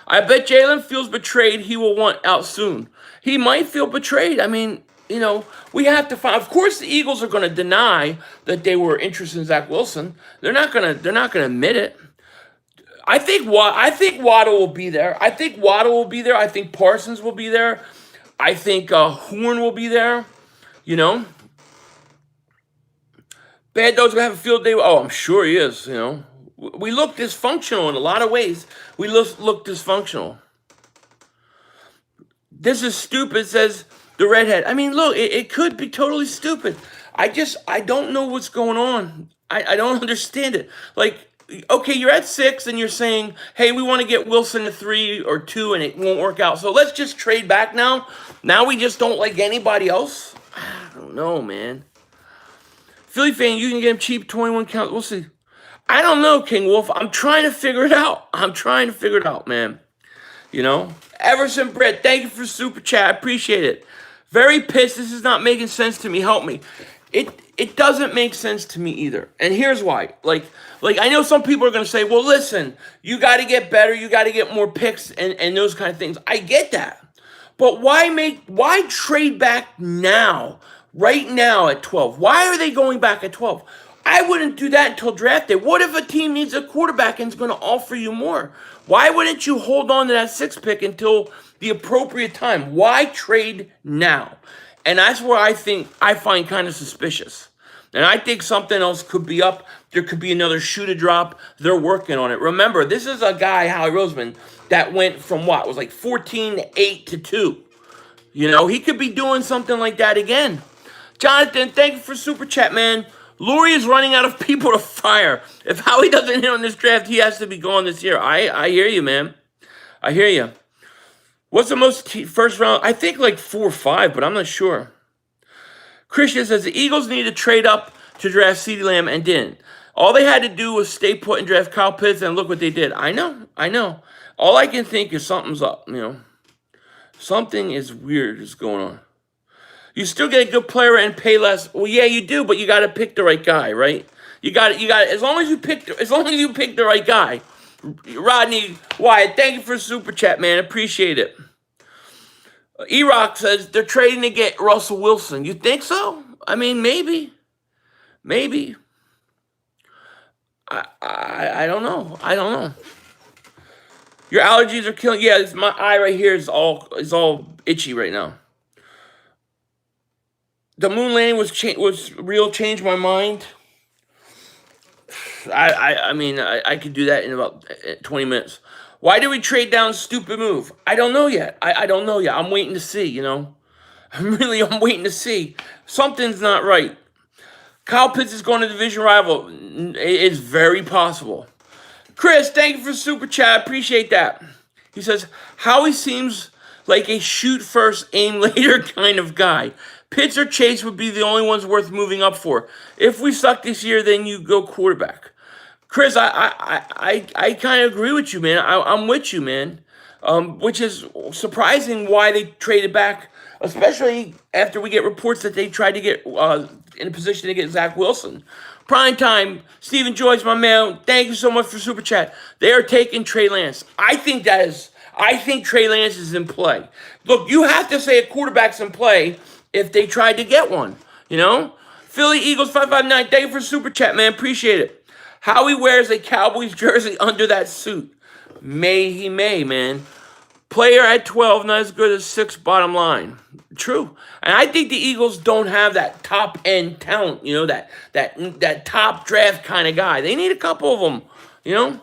I bet Jalen feels betrayed. He will want out soon. He might feel betrayed. I mean, you know, we have to find. Of course, the Eagles are going to deny that they were interested in Zach Wilson. They're not going to admit it. I think Waddle will be there. I think Parsons will be there. I think Horn will be there. You know, Bad Dog's gonna have a field day. Oh, I'm sure he is. You know, we look dysfunctional in a lot of ways. We look dysfunctional. This is stupid, says the redhead. I mean, look, it could be totally stupid. I don't know what's going on. I don't understand it. Like, okay, you're at 6 and you're saying, hey, we want to get Wilson to 3 or 2 and it won't work out. So let's just trade back now. Now we just don't like anybody else. I don't know, man. Philly fan, you can get him cheap, 21 count. We'll see. I don't know, King Wolf. I'm trying to figure it out. Man. You know, Everson Britt, thank you for super chat. I appreciate it. Very pissed. This is not making sense to me. Help me. It doesn't make sense to me either. And here's why. Like I know some people are gonna say, well, listen, you got to get better. You got to get more picks and those kind of things. I get that. But why trade back now, right now at 12? Why are they going back at 12? I wouldn't do that until draft day. What if a team needs a quarterback and is going to offer you more? Why wouldn't you hold on to that 6th pick until the appropriate time? Why trade now? And that's where I find kind of suspicious. And I think something else could be up. There could be another shoe to drop. They're working on it. Remember, this is a guy, Howie Roseman, that went from what? It was like 14-8 to 2. You know, he could be doing something like that again. Jonathan, thank you for super chat, man. Lurie is running out of people to fire. If Howie doesn't hit on this draft, he has to be gone this year. I hear you, man. I hear you. What's the most first round? I think like 4 or 5, but I'm not sure. Christian says the Eagles need to trade up to draft CeeDee Lamb and didn't. All they had to do was stay put and draft Kyle Pitts, and look what they did. I know. All I can think is something's up, you know. Something is weird is going on. You still get a good player and pay less. Well, yeah, you do, but you got to pick the right guy, right? You got as long as you pick the right guy. Rodney Wyatt, thank you for super chat, man. Appreciate it. E-Rock says they're trading to get Russell Wilson. You think so? I mean, maybe. I don't know. Your allergies are killing. Yeah, my eye right here is all itchy right now. The moon landing was real. Changed my mind. I mean, I could do that in about 20 minutes. Why did we trade down? Stupid move. I don't know yet. I don't know yet. I'm waiting to see, you know. I'm waiting to see. Something's not right. Kyle Pitts is going to division rival. It's very possible. Chris, thank you for super chat. Appreciate that. He says, Howie seems like a shoot first, aim later kind of guy. Pitts or Chase would be the only ones worth moving up for. If we suck this year, then you go quarterback. Chris, I kind of agree with you, man. I'm with you, man. Which is surprising why they traded back, especially after we get reports that they tried to get in a position to get Zach Wilson. Prime time, Stephen Joyce, my man. Thank you so much for super chat. They are taking Trey Lance. I think Trey Lance is in play. Look, you have to say a quarterback's in play if they tried to get one, you know? Philly Eagles 559, thank you for super chat, man. Appreciate it. Howie wears a Cowboys jersey under that suit. He may, man. Player at 12, not as good as 6, bottom line. True. And I think the Eagles don't have that top-end talent, you know, that top draft kind of guy. They need a couple of them, you know?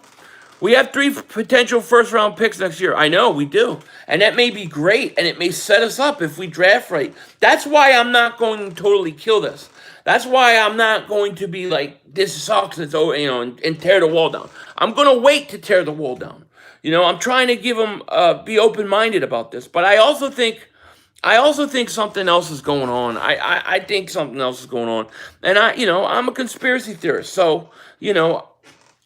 We have 3 potential first-round picks next year. I know, we do. And that may be great, and it may set us up if we draft right. That's why I'm not going to totally kill this. That's why I'm not going to be like, this sucks, it's over, you know, and tear the wall down. I'm going to wait to tear the wall down. You know, I'm trying to give them, be open-minded about this. But I also think something else is going on. I think something else is going on. And I'm a conspiracy theorist. So, you know,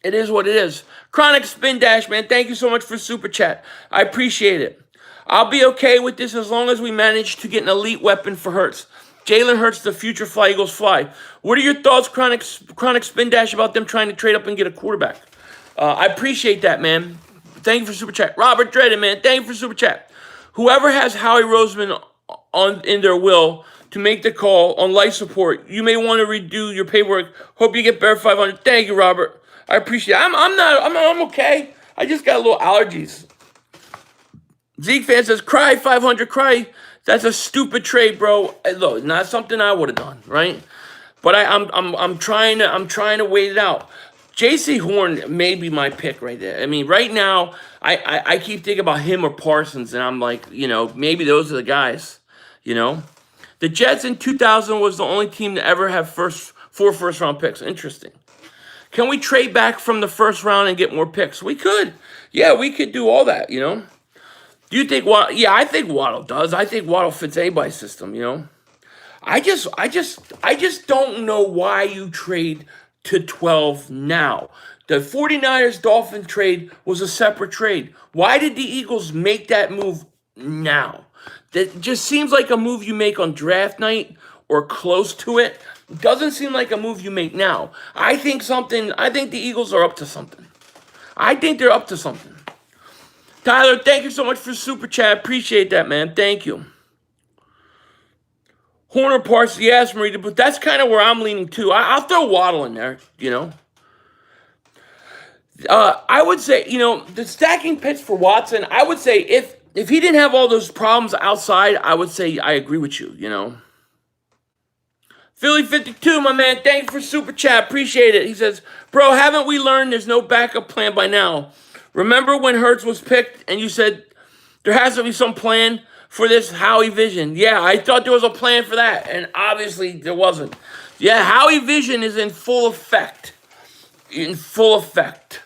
it is what it is. Chronic Spin Dash, man, thank you so much for super chat. I appreciate it. I'll be okay with this as long as we manage to get an elite weapon for Hurts. Jalen Hurts, the future fly Eagles fly. What are your thoughts, Chronic Spin Dash, about them trying to trade up and get a quarterback? I appreciate that, man. Thank you for super chat. Robert Dredden, man, thank you for super chat. Whoever has Howie Roseman in their will to make the call on life support, you may want to redo your paperwork. Hope you get better 500. Thank you, Robert. I appreciate it. I'm okay. I just got a little allergies. Zeke fan says, cry 500, cry. That's a stupid trade, bro. Look, not something I would have done, right? But I'm trying to wait it out. J.C. Horn may be my pick right there. I mean, right now, I keep thinking about him or Parsons, and I'm like, you know, maybe those are the guys, you know? The Jets in 2000 was the only team to ever have 4 first-round picks. Interesting. Can we trade back from the first round and get more picks? We could. Yeah, we could do all that, you know? Do you think Waddle? Yeah, I think Waddle does. I think Waddle fits anybody's system, you know? I just don't know why you trade to 12 now. The 49ers Dolphin trade was a separate trade. Why did the Eagles make that move now? That just seems like a move you make on draft night or close to it. Doesn't seem like a move you make now. I think the Eagles are up to something. I think they're up to something. Tyler, thank you so much for Super Chat. Appreciate that, man. Thank you. Horner parts, yes, Marita, but that's kind of where I'm leaning too. I'll throw Waddle in there, you know. I would say, you know, the stacking picks for Watson, I would say if he didn't have all those problems outside, I would say I agree with you, you know. Philly 52, my man, thank you for Super Chat. Appreciate it. He says, bro, haven't we learned there's no backup plan by now? Remember when Hurts was picked and you said there has to be some plan for this Howie Vision? Yeah, I thought there was a plan for that, and obviously there wasn't. Yeah, Howie Vision is in full effect. In full effect.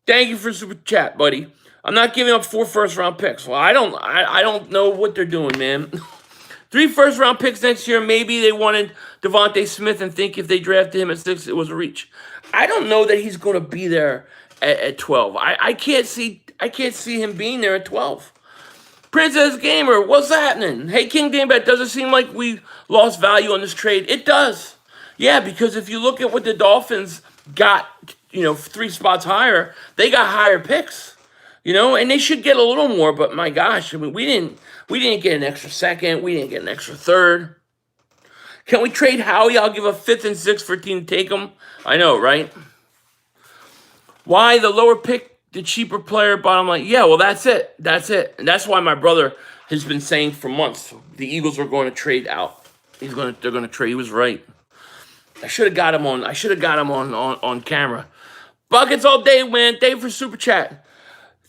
Thank you for Super Chat, buddy. I'm not giving up 4 first-round picks. Well, I don't know what they're doing, man. 3 first-round picks next year. Maybe they wanted Devontae Smith and think if they drafted him at 6, it was a reach. I don't know that he's going to be there at 12. I can't see him being there at 12. Princess Gamer, what's happening? Hey, King Dingbat, does it seem like we lost value on this trade? It does. Yeah, because if you look at what the Dolphins got, you know, 3 spots higher, they got higher picks. You know, and they should get a little more, but my gosh, I mean, we didn't get an extra second, we didn't get an extra third. Can we trade Howie? I'll give a 5th and 6th for a team to take him. I know, right? Why the lower pick, the cheaper player, bottom line? Yeah, well, that's it. That's it. And that's why my brother has been saying for months the Eagles are going to trade out. They're going to trade. He was right. I should have got him on camera. Buckets all day, man. Thank you for Super Chat.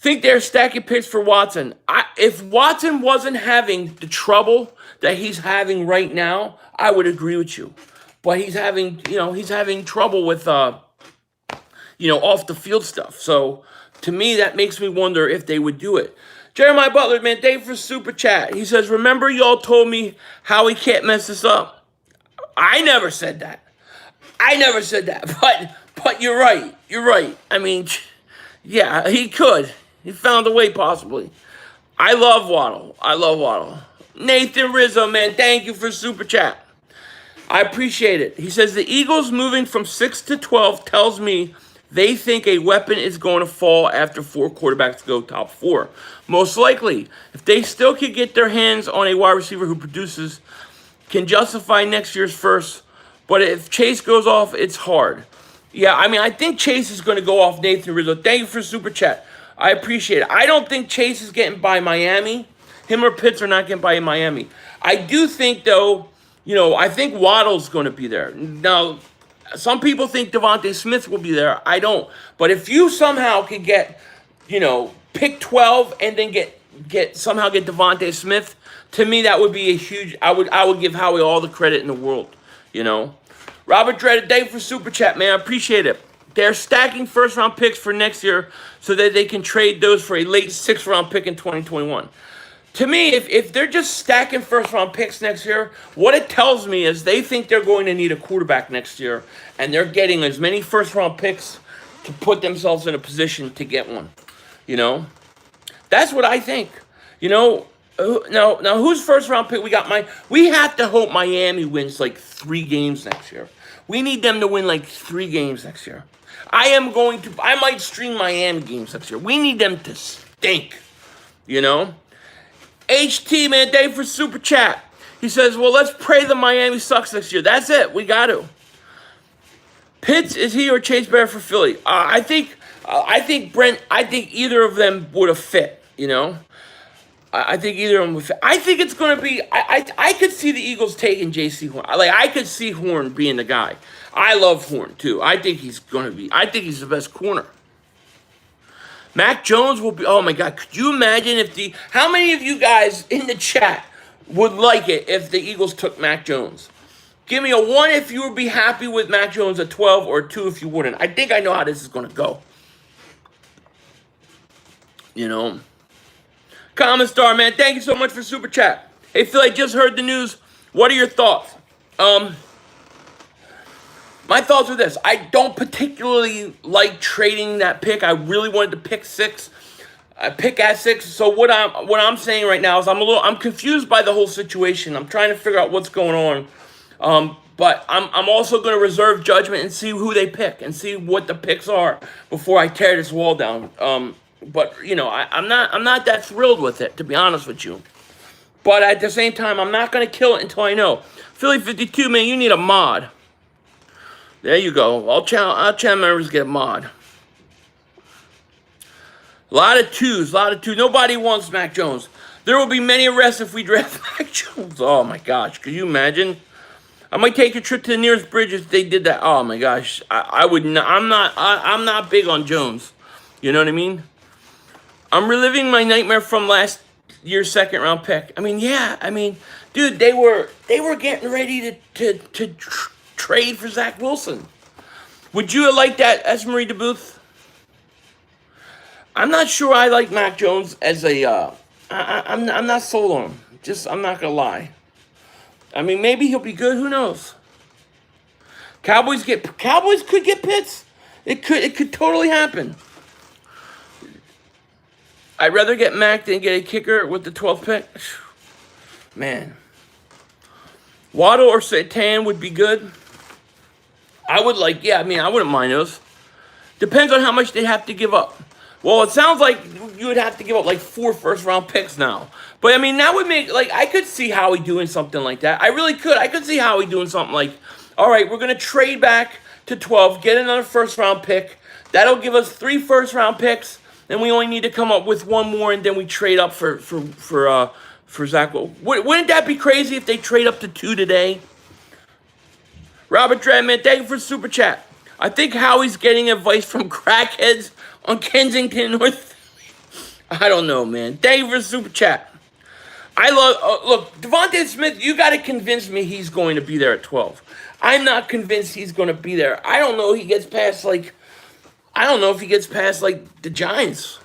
Think they're stacking picks for Watson. If Watson wasn't having the trouble that he's having right now, I would agree with you. But he's having trouble with, off the field stuff. So to me, that makes me wonder if they would do it. Jeremiah Butler, man, thank you for Super Chat. He says, remember y'all told me how he can't mess this up? I never said that. But you're right. You're right. I mean, yeah, he could. He found a way, possibly. I love Waddle. Nathan Rizzo, man, thank you for Super Chat. I appreciate it. He says, the Eagles moving from 6 to 12 tells me they think a weapon is going to fall after 4 quarterbacks go top 4. Most likely, if they still can get their hands on a wide receiver who produces, can justify next year's first. But if Chase goes off, it's hard. Yeah, I mean, I think Chase is going to go off. Nathan Rizzo, thank you for Super Chat. I appreciate it. I don't think Chase is getting by Miami. Him or Pitts are not getting by Miami. I do think, though, I think Waddle's going to be there. Now, some people think Devontae Smith will be there. I don't. But if you somehow could get, pick 12 and then get Devontae Smith, to me that would be a huge. I would give Howie all the credit in the world. Robert Dredd, thank you for Super Chat, man. I appreciate it. They're stacking first-round picks for next year so that they can trade those for a late 6th-round pick in 2021. To me, if they're just stacking first-round picks next year, what it tells me is they think they're going to need a quarterback next year, and they're getting as many first-round picks to put themselves in a position to get one. That's what I think. Now whose first-round pick we got? We have to hope Miami wins like 3 games next year. We need them to win like 3 games next year. I might stream Miami games next year. We need them to stink, HT, man, thank you for Super Chat. He says, well, let's pray that Miami sucks next year. That's it. We got to. Pitts, is he or Chase better for Philly? I think Brent, I think either of them would have fit, I think either of them would fit. I think it's going to be, I could see the Eagles taking J.C. Horn. I could see Horn being the guy. I love Horn, too. I think he's the best corner. Mac Jones will be, oh my God, could you imagine how many of you guys in the chat would like it if the Eagles took Mac Jones? Give me a 1 if you would be happy with Mac Jones at 12 or 2 if you wouldn't. I think I know how this is going to go. Common Star, man, thank you so much for Super Chat. Hey, Phil, I just heard the news. What are your thoughts? My thoughts are this. I don't particularly like trading that pick. I really wanted to pick 6. I pick at 6. So what I'm saying right now is I'm confused by the whole situation. I'm trying to figure out what's going on. But I'm also going to reserve judgment and see who they pick and see what the picks are before I tear this wall down. But you know, I'm not that thrilled with it, to be honest with you. But at the same time, I'm not going to kill it until I know. Philly 52, man, you need a mod. There you go. All channel members get a mod. A lot of 2s, Nobody wants Mac Jones. There will be many arrests if we draft Mac Jones. Oh my gosh, could you imagine? I might take a trip to the nearest bridge if they did that. Oh my gosh, I would not. I'm not big on Jones. You know what I mean? I'm reliving my nightmare from last year's 2nd round pick. I mean, yeah. I mean, dude, they were getting ready to trade for Zach Wilson. Would you have liked that, Esmery DeBooth? I'm not sure I like Mac Jones as a. I'm not sold on him. I'm not gonna lie. I mean, maybe he'll be good. Who knows? Cowboys could get Pitts. It could totally happen. I'd rather get Mac than get a kicker with the 12th pick. Man. Waddle or Satan would be good. I wouldn't mind those. Depends on how much they have to give up. Well, it sounds like you would have to give up like 4 first-round picks now. But, I mean, that would make, like, I could see Howie doing something like that. I really could. I could see Howie doing something like, all right, we're going to trade back to 12, get another first-round pick. That'll give us 3 first-round picks, and we only need to come up with 1 more, and then we trade up for Zach. Wouldn't that be crazy if they trade up to 2 today? Robert Dreadman, thank you for Super Chat. I think Howie's getting advice from crackheads on Kensington North. I don't know, man. Thank you for Super Chat. Look, Devontae Smith, you got to convince me he's going to be there at 12. I'm not convinced he's going to be there. I don't know if he gets past, like, the Giants.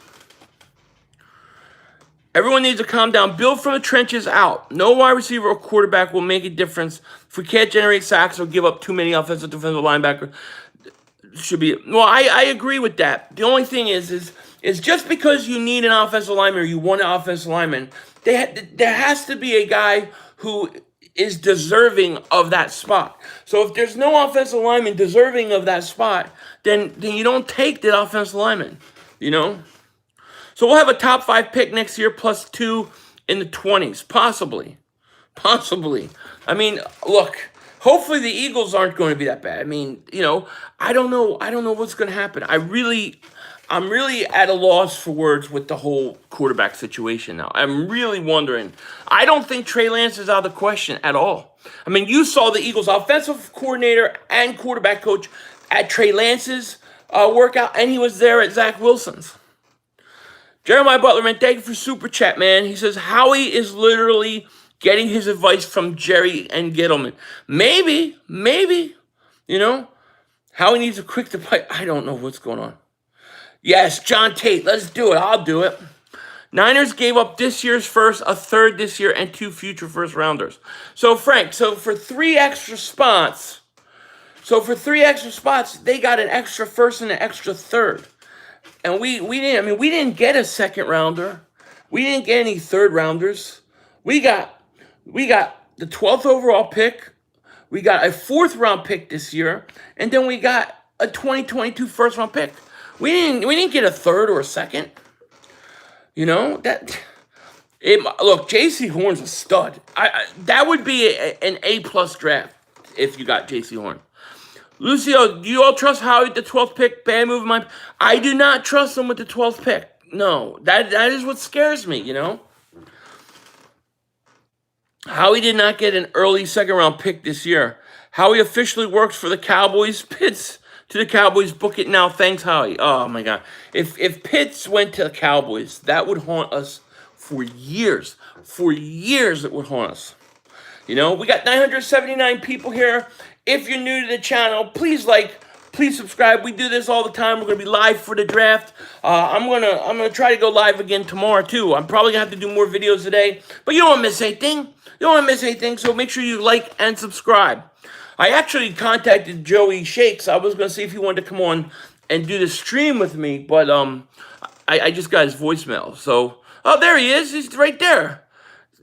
Everyone needs to calm down. Build from the trenches out. No wide receiver or quarterback will make a difference if we can't generate sacks or give up too many offensive defensive linebackers. Should be. Well, I agree with that. The only thing is just because you need an offensive lineman or you want an offensive lineman, there has to be a guy who is deserving of that spot. So if there's no offensive lineman deserving of that spot, then you don't take that offensive lineman, you know? So we'll have a top 5 pick next year plus 2 in the 20s, possibly. I mean, look, hopefully the Eagles aren't going to be that bad. I mean, you know, I don't know what's going to happen. I'm really at a loss for words with the whole quarterback situation now. I'm really wondering. I don't think Trey Lance is out of the question at all. I mean, you saw the Eagles offensive coordinator and quarterback coach at Trey Lance's workout, and he was there at Zach Wilson's. Jeremiah Butler, man, thank you for Super Chat, man. He says, Howie is literally getting his advice from Jerry and Gittleman. Maybe, you know. Howie needs a quick to play. I don't know what's going on. Yes, John Tate, let's do it. I'll do it. Niners gave up this year's first, a third this year, and 2 future first rounders. So, Frank, for 3 extra spots, they got an extra first and an extra third. And we didn't get a second rounder. We didn't get any third rounders. We got the 12th overall pick. We got a 4th round pick this year, and then we got a 2022 first round pick. We didn't get a third or a second. You know look, J.C. Horn's a stud. That would be an A+ draft if you got J.C. Horn. Lucio, do you all trust Howie with the 12th pick? Bad move of mine. I do not trust him with the 12th pick. No, that is what scares me, you know. Howie did not get an early 2nd round pick this year. Howie officially works for the Cowboys. Pitts to the Cowboys. Book it now. Thanks, Howie. Oh, my God. If Pitts went to the Cowboys, that would haunt us for years. For years, it would haunt us. You know, we got 979 people here. If you're new to the channel, please subscribe. We do this all the time. We're gonna be live for the draft. I'm gonna try to go live again tomorrow too. I'm probably gonna have to do more videos today, but you don't want to miss anything. So make sure you like and subscribe. I actually contacted Joey Shakes. I was going to see if he wanted to come on and do the stream with me, but I just got his voicemail. So, oh, there he is. He's right there.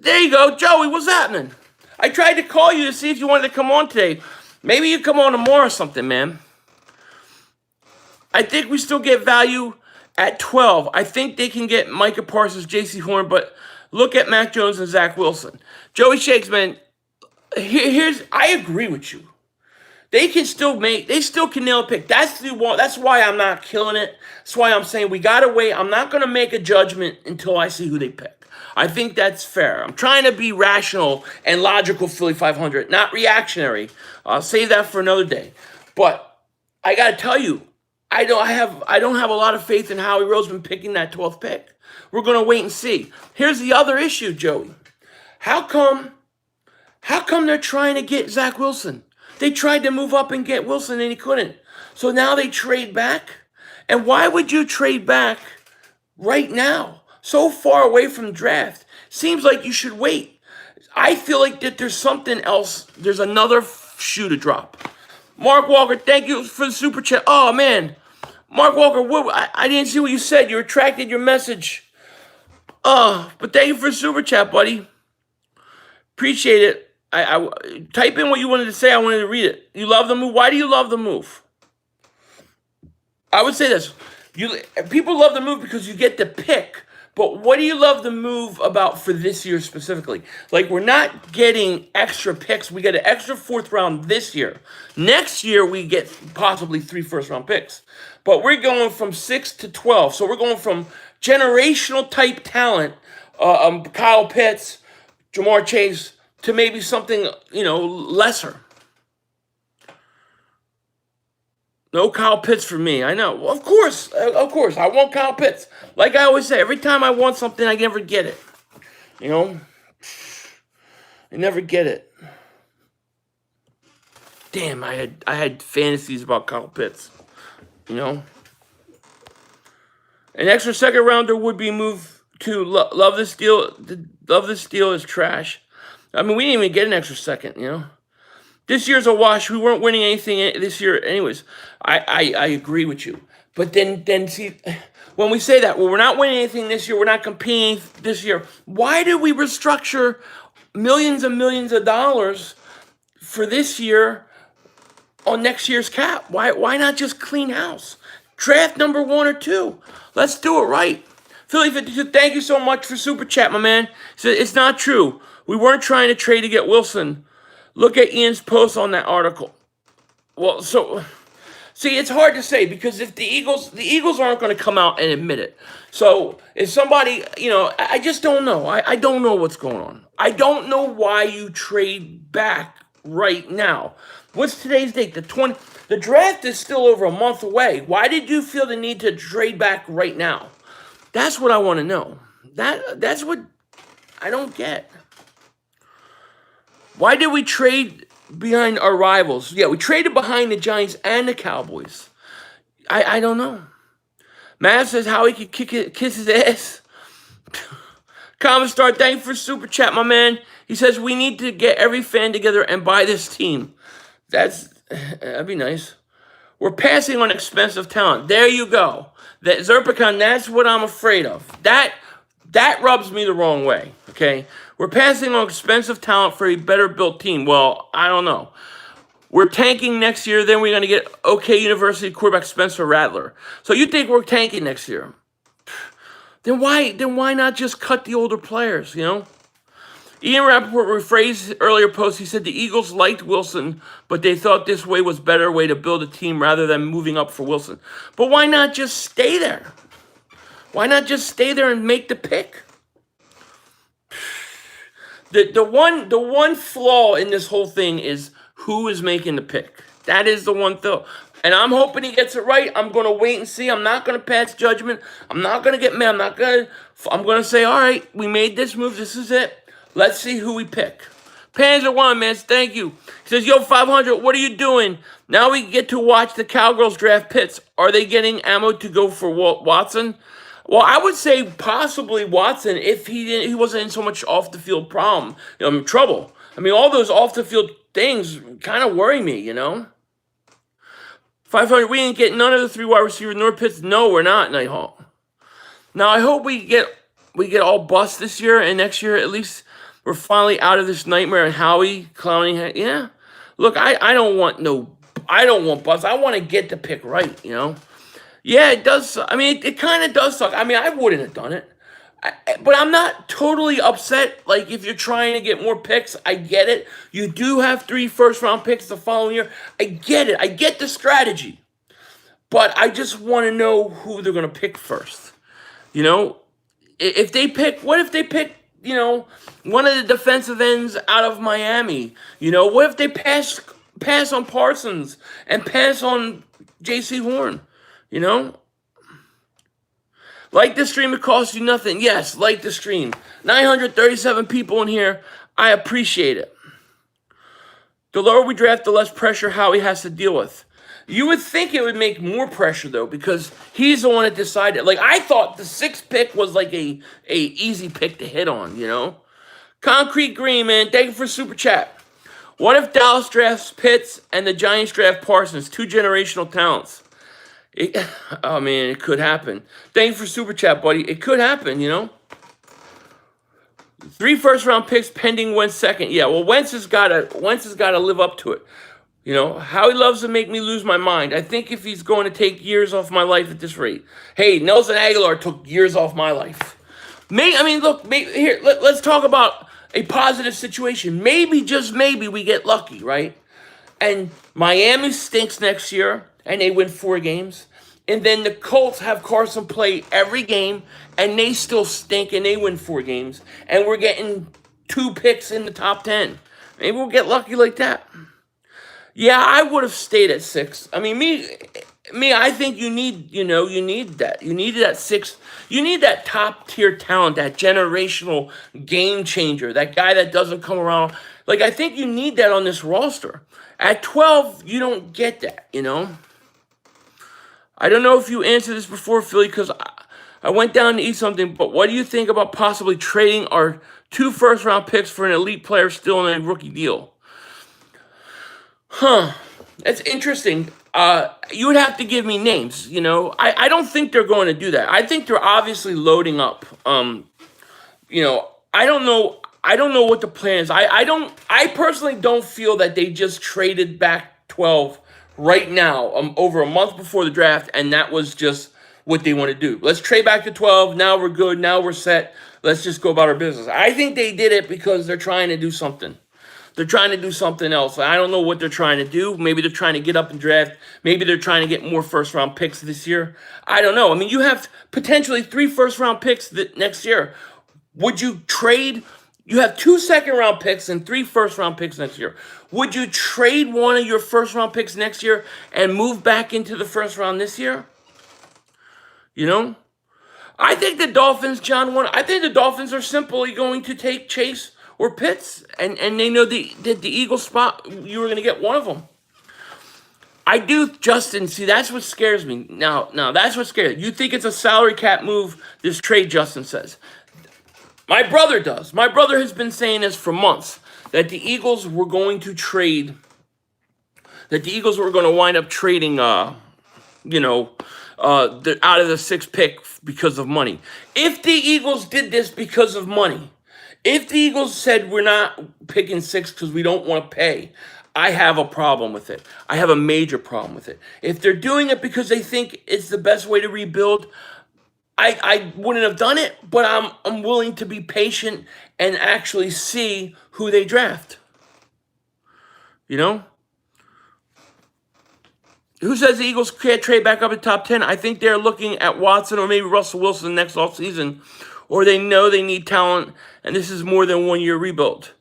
There you go, Joey. What's happening? I tried to call you to see if you wanted to come on today. Maybe you come on tomorrow or something, man. I think we still get value at 12. I think they can get Micah Parsons, J.C. Horn, but look at Mac Jones and Zach Wilson. Joey Shakes, man, I agree with you. They still can nail a pick. That's why I'm not killing it. That's why I'm saying we gotta wait. I'm not gonna make a judgment until I see who they pick. I think that's fair. I'm trying to be rational and logical, Philly 500, not reactionary. I'll save that for another day. But I gotta tell you, I don't have a lot of faith in Howie Roseman picking that 12th pick. We're gonna wait and see. Here's the other issue, Joey. How come they're trying to get Zach Wilson? They tried to move up and get Wilson and he couldn't. So now they trade back? And why would you trade back right now? So far away from the draft. Seems like you should wait. I feel like that there's something else. There's another shoe to drop. Mark Walker, thank you for the super chat. Oh, man. Mark Walker, I didn't see what you said. You retracted your message. But thank you for the super chat, buddy. Appreciate it. I type in what you wanted to say. I wanted to read it. You love the move. Why do you love the move? I would say this. People love the move because you get the pick. But what do you love the move about for this year specifically? Like, we're not getting extra picks. We get an extra 4th round this year. Next year, we get possibly 3 first-round picks. But we're going from 6 to 12. So we're going from generational-type talent, Kyle Pitts, Jamar Chase, to maybe something, lesser. No Kyle Pitts for me. I know. Well, of course. I want Kyle Pitts. Like I always say, every time I want something, I never get it. I never get it. Damn, I had fantasies about Kyle Pitts. An extra second rounder would be moved to love this deal. Love this deal is trash. I mean, we didn't even get an extra second, This year's a wash. We weren't winning anything this year anyways. I agree with you. But then see, when we say that, well, we're not winning anything this year, we're not competing this year, why do we restructure millions and millions of dollars for this year on next year's cap? Why not just clean house? Draft number 1 or 2. Let's do it right. Philly 52, thank you so much for super chat, my man. He said, it's not true. We weren't trying to trade to get Wilson. Look at Ian's post on that article. Well, see, it's hard to say because if the Eagles aren't going to come out and admit it. So if somebody, I just don't know. I don't know what's going on. I don't know why you trade back right now. What's today's date? The 20th. The draft is still over a month away. Why did you feel the need to trade back right now? That's what I want to know. That's what I don't get. Why did we trade behind our rivals? Yeah, we traded behind the Giants and the Cowboys. I don't know. Matt says how he could kiss his ass. Comment star, thank you for super chat, my man. He says we need to get every fan together and buy this team. That'd be nice. We're passing on expensive talent. There you go. That Zerpicon, that's what I'm afraid of. That rubs me the wrong way, okay? We're passing on expensive talent for a better built team. Well, I don't know. We're tanking next year, then we're going to get OK University quarterback Spencer Rattler. So you think we're tanking next year? Then why not just cut the older players, Ian Rappaport rephrased earlier post. He said the Eagles liked Wilson, but they thought this way was a better way to build a team rather than moving up for Wilson. But why not just stay there? Why not just stay there and make the pick? The one flaw in this whole thing is who is making the pick. That is the one thing. And I'm hoping he gets it right. I'm going to wait and see. I'm not going to pass judgment. I'm not going to get mad. I'm going to say, all right, we made this move. This is it. Let's see who we pick. Panzer One, man, thank you. He says, yo, 500, what are you doing? Now we get to watch the Cowgirls draft Pitts. Are they getting ammo to go for Watson? Well, I would say possibly Watson if he wasn't in so much off the field trouble. I mean, all those off the field things kind of worry me, 500, we ain't getting none of the 3 wide receivers nor Pitts. No, we're not, Nighthawk. Now, I hope we get all bust this year, and next year at least we're finally out of this nightmare and Howie clowning. Yeah, look, I don't want bust. I want to get the pick right, Yeah, it does. I mean, it kind of does suck. I mean, I wouldn't have done it. But I'm not totally upset. Like, if you're trying to get more picks, I get it. You do have 3 first-round picks the following year. I get it. I get the strategy. But I just want to know who they're going to pick first. If they pick, what if they pick, one of the defensive ends out of Miami? What if they pass on Parsons and pass on J.C. Horn? Like the stream, it costs you nothing. Yes, like the stream. 937 people in here. I appreciate it. The lower we draft, the less pressure Howie has to deal with. You would think it would make more pressure, though, because he's the one that decided. Like, I thought the 6th pick was like a easy pick to hit on, Concrete Green, man. Thank you for Super Chat. What if Dallas drafts Pitts and the Giants draft Parsons? 2 generational talents. Oh, man, it could happen. Thank you for Super Chat, buddy. It could happen, 3 first-round picks pending Wentz second. Yeah, well, Wentz has got to live up to it. Howie loves to make me lose my mind. I think if he's going to take years off my life at this rate. Hey, Nelson Aguilar took years off my life. Let's talk about a positive situation. Maybe, just maybe, we get lucky, right? And Miami stinks next year, and they win 4 games. And then the Colts have Carson play every game, and they still stink, and they win 4 games. And we're getting 2 picks in the top 10. Maybe we'll get lucky like that. Yeah, I would have stayed at 6. I mean, I think you need that. You need that 6. You need that top tier talent, that generational game changer, that guy that doesn't come around. Like, I think you need that on this roster. At 12, you don't get that, I don't know if you answered this before, Philly, because I went down to eat something, but what do you think about possibly trading our 2 first-round picks for an elite player still in a rookie deal? That's interesting. You would have to give me names, I don't think they're going to do that. I think they're obviously loading up. I don't know what the plan is. I personally don't feel that they just traded back 12 right now, over a month before the draft, and that was just what they want to do. Let's trade back to 12. Now we're good. Now we're set. Let's just go about our business. I think they did it because they're trying to do something. They're trying to do something else. I don't know what they're trying to do. Maybe they're trying to get up and draft. Maybe they're trying to get more first-round picks this year. I don't know. I mean, you have potentially 3 first-round picks next year. Would you trade? You have 2 second-round picks and 3 first-round picks next year. Would you trade one of your first-round picks next year and move back into the first round this year? I think the Dolphins, I think the Dolphins are simply going to take Chase or Pitts, and they know that the Eagles spot, you were going to get one of them. I do, Justin. See, that's what scares me. Now, that's what scares you. You think it's a salary cap move, this trade, Justin says. My brother does. My brother has been saying this for months, that the Eagles were going to trade, that the Eagles were going to wind up trading, out of the 6th pick because of money. If the Eagles did this because of money, if the Eagles said we're not picking 6 because we don't want to pay, I have a problem with it. I have a major problem with it. If they're doing it because they think it's the best way to rebuild, I wouldn't have done it, but I'm willing to be patient and actually see who they draft. Who says the Eagles can't trade back up to top 10? I think they're looking at Watson or maybe Russell Wilson next offseason, or they know they need talent, and this is more than 1 year rebuild.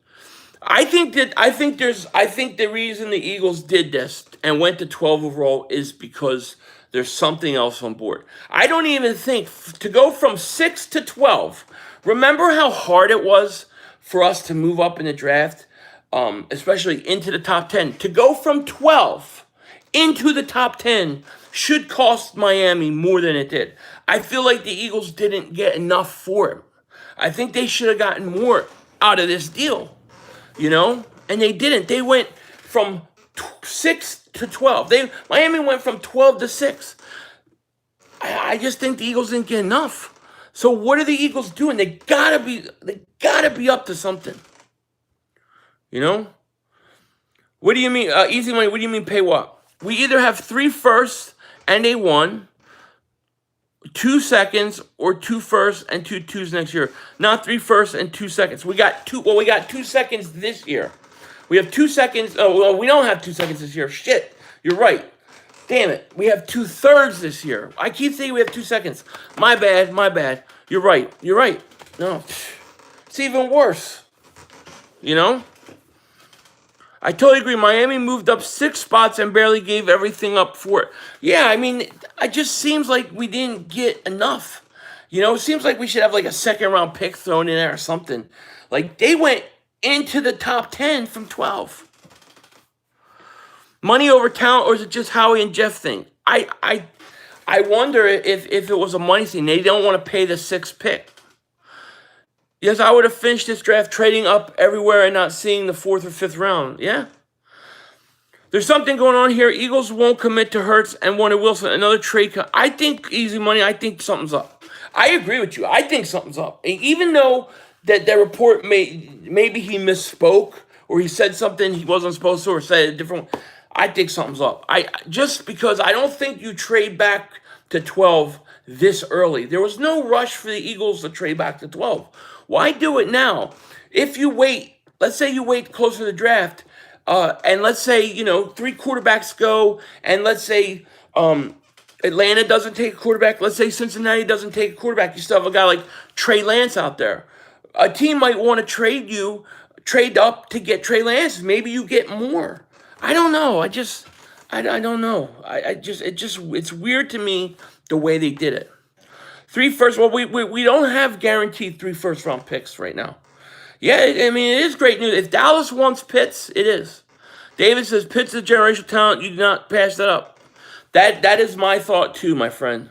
I think the reason the Eagles did this and went to 12 overall is because there's something else on board. I don't even think to go from 6 to 12. Remember how hard it was for us to move up in the draft, especially into the top 10. To go from 12 into the top 10 should cost Miami more than it did. I feel like the Eagles didn't get enough for him. I think they should have gotten more out of this deal. and they didn't. They went from 6 to 12. Miami went from 12 to 6. I just think the Eagles didn't get enough. So what are the Eagles doing? They gotta be up to something. What do you mean? Easy money, what do you mean pay what? We either have 3 firsts and a 1, 2 seconds, or 2 firsts and 2 twos next year. Not 3 firsts and 2 seconds. We got 2 seconds this year. We have 2 seconds. Oh, well, we don't have 2 seconds this year. Shit. You're right. Damn it. We have 2/3 this year. I keep saying we have 2 seconds. My bad. You're right. No. It's even worse. I totally agree. Miami moved up 6 spots and barely gave everything up for it. Yeah, I mean, it just seems like we didn't get enough. It seems like we should have like a second-round pick thrown in there or something. Like, they went into the top 10 from 12. Money over talent, or is it just Howie and Jeff thing? I wonder if it was a money thing. They don't want to pay the 6th pick. Yes, I would have finished this draft trading up everywhere and not seeing the 4th or 5th round. Yeah. There's something going on here. Eagles won't commit to Hurts and wanted Wilson. Another trade. I think easy money. I think something's up. I agree with you. I think something's up. Even though that report maybe he misspoke or he said something he wasn't supposed to or said a different. I think something's up. Just because I don't think you trade back to 12 this early. There was no rush for the Eagles to trade back to 12. Why do it now? If you wait, let's say you wait closer to the draft, and let's say 3 quarterbacks go, and let's say Atlanta doesn't take a quarterback. Let's say Cincinnati doesn't take a quarterback. You still have a guy like Trey Lance out there. A team might want to trade up to get Trey Lance. Maybe you get more. I don't know. I don't know. It's weird to me the way they did it. 3 first. Well, we don't have guaranteed 3 first-round picks right now. Yeah, I mean, it is great news. If Dallas wants Pitts, it is. David says Pitts is generational talent. You do not pass that up. That is my thought too, my friend.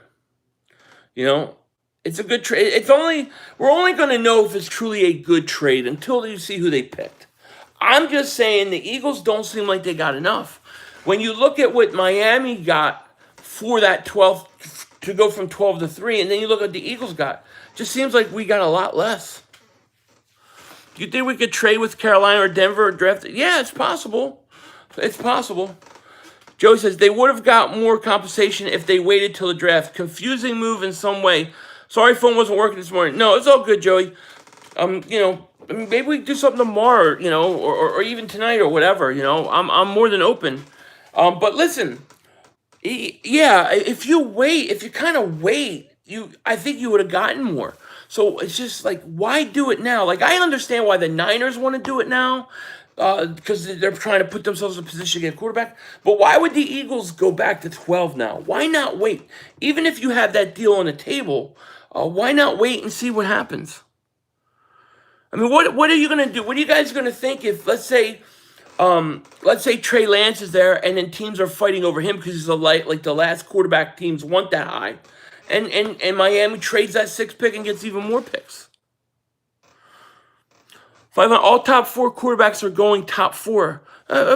It's a good trade. We're only going to know if it's truly a good trade until you see who they picked. I'm just saying the Eagles don't seem like they got enough. When you look at what Miami got for that 12 to go from 12 to 3, and then you look at what the Eagles got, it just seems like we got a lot less. Do you think we could trade with Carolina or Denver or draft? Yeah, it's possible. It's possible. Joey says they would have got more compensation if they waited till the draft. Confusing move in some way. Sorry, phone wasn't working this morning. No, it's all good, Joey. Maybe we can do something tomorrow, or even tonight or whatever. I'm more than open. But listen, if you kind of wait, I think you would have gotten more. So it's just like, why do it now? Like, I understand why the Niners want to do it now, because they're trying to put themselves in a position to get a quarterback. But why would the Eagles go back to 12 now? Why not wait? Even if you have that deal on the table, why not wait and see what happens? I mean, what are you going to do? What are you guys going to think if, let's say Trey Lance is there and then teams are fighting over him because he's the last quarterback teams want that high, and Miami trades that 6th pick and gets even more picks. All top 4 quarterbacks are going top 4.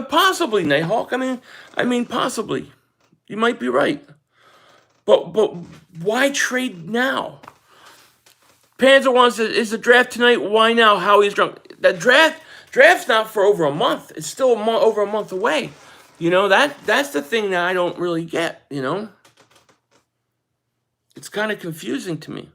Possibly, Nighthawk. I mean, possibly. You might be right. But why trade now? Panzer wants is the draft tonight? Why now? Howie's drunk. The draft's not for over a month. It's still over a month away. That's the thing that I don't really get. It's kind of confusing to me.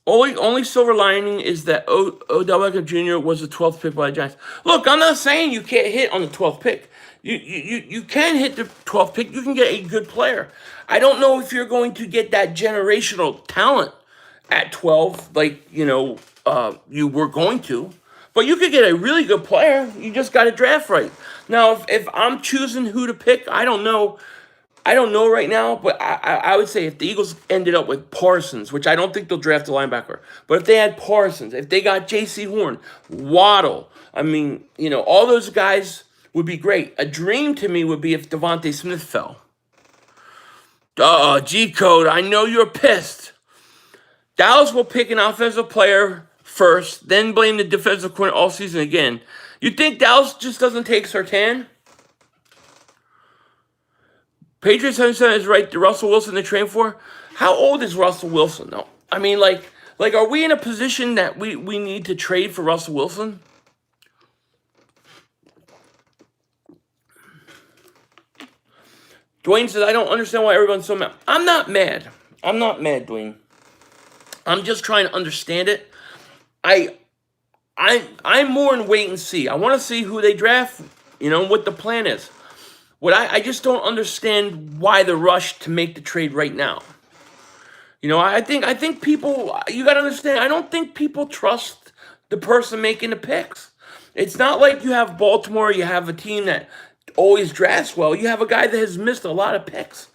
Only silver lining is that Odell Beckham Jr. was the 12th pick by the Giants. Look, I'm not saying you can't hit on the 12th pick. You can hit the 12th pick. You can get a good player. I don't know if you're going to get that generational talent at 12, like, you were going to. But you could get a really good player. You just got to draft right. Now, if I'm choosing who to pick, I don't know. I don't know right now, but I would say if the Eagles ended up with Parsons, which I don't think they'll draft a linebacker, but if they had Parsons, if they got J.C. Horn, Waddle, all those guys would be great. A dream to me would be if Devontae Smith fell. G-Code, I know you're pissed. Dallas will pick an offensive player first, then blame the defensive coordinator all season again. You think Dallas just doesn't take Surtain? Patriots 77 is right. The Russell Wilson they train for. How old is Russell Wilson? No, I mean like are we in a position that we need to trade for Russell Wilson? Dwayne says I don't understand why everyone's so mad. I'm not mad. I'm not mad, Dwayne. I'm just trying to understand it. I'm more in wait and see. I want to see who they draft. What the plan is. What I just don't understand why the rush to make the trade right now. I think people, you got to understand, I don't think people trust the person making the picks. It's not like you have Baltimore, you have a team that always drafts well. You have a guy that has missed a lot of picks.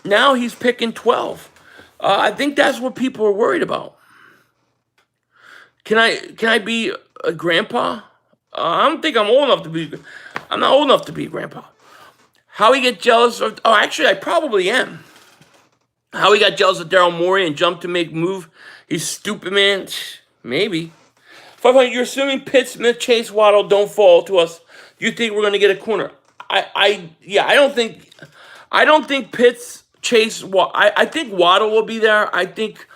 Now he's picking 12. I think that's what people are worried about. Can I be a grandpa? I don't think I'm old enough to be. I'm not old enough to be a grandpa. How he get jealous of? Oh, actually, I probably am. How he got jealous of Daryl Morey and jumped to make move? He's stupid, man. Maybe. 500. You're assuming Pitts, Smith, Chase, Waddle don't fall to us. You think we're gonna get a corner? I don't think Pitts, Chase. I think Waddle will be there. I think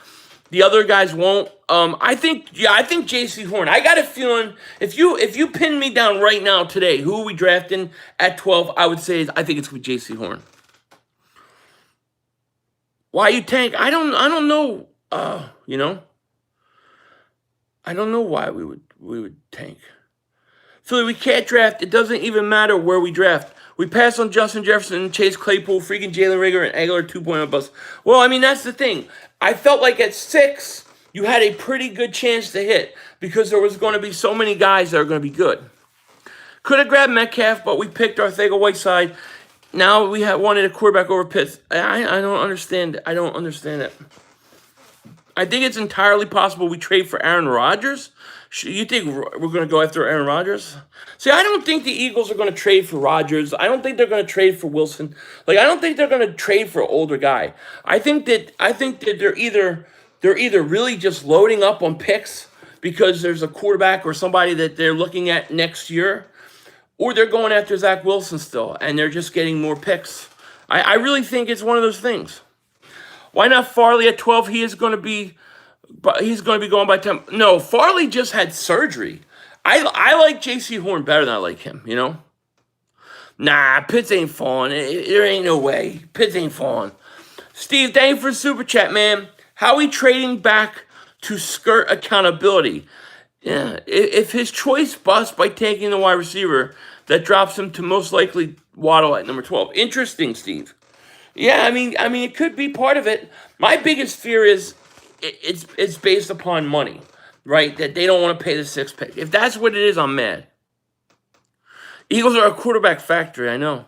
the other guys won't. I think J.C. Horn. I got a feeling if you pin me down right now today, who are we drafting at 12? I would say I think it's gonna be J.C. Horn. Why you tank? I don't know. I don't know why we would tank. Philly, we can't draft. It doesn't even matter where we draft. We pass on Justin Jefferson, Chase Claypool, freaking Jalen Reagor, and Aguilar 2.0 bust. Well, I mean, that's the thing. I felt like at 6, you had a pretty good chance to hit because there was going to be so many guys that are going to be good. Could have grabbed Metcalf, but we picked Arcega-Whiteside. Now we wanted a quarterback over Pitts. I don't understand it. I don't understand it. I think it's entirely possible we trade for Aaron Rodgers. You think we're going to go after Aaron Rodgers? See, I don't think the Eagles are going to trade for Rodgers. I don't think they're going to trade for Wilson. I don't think they're going to trade for an older guy. I think that they're either really just loading up on picks because there's a quarterback or somebody that they're looking at next year, or they're going after Zach Wilson still, and they're just getting more picks. I really think it's one of those things. Why not Farley at 12? He's going to be going by 10. No, Farley just had surgery. I like J.C. Horn better than I like him, Nah, Pitts ain't falling. There ain't no way. Pitts ain't falling. Steve, thank you for the super chat, man. How are we trading back to skirt accountability? Yeah, if his choice busts by taking the wide receiver, that drops him to most likely Waddle at number 12. Interesting, Steve. Yeah, I mean, it could be part of it. My biggest fear is it's based upon money, right? That they don't want to pay the 6th pick. If that's what it is, I'm mad. Eagles are a quarterback factory, I know.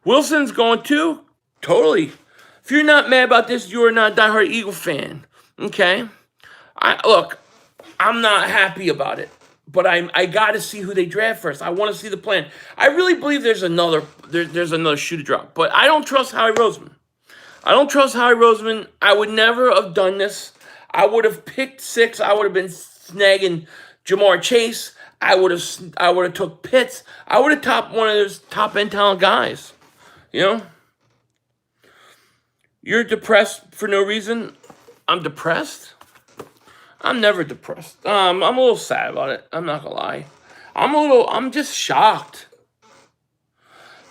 Wilson's going too? Totally. If you're not mad about this, you are not a diehard Eagle fan. Okay? I'm not happy about it. But I got to see who they draft first. I want to see the plan. I really believe there's another shoe to drop. But I don't trust Howie Roseman. I would never have done this. I would have picked 6. I would have been snagging Jamar Chase. I would have took Pitts. I would have topped one of those top end talent guys. You're depressed for no reason. I'm depressed. I'm never depressed. I'm a little sad about it. I'm not gonna lie. I'm just shocked.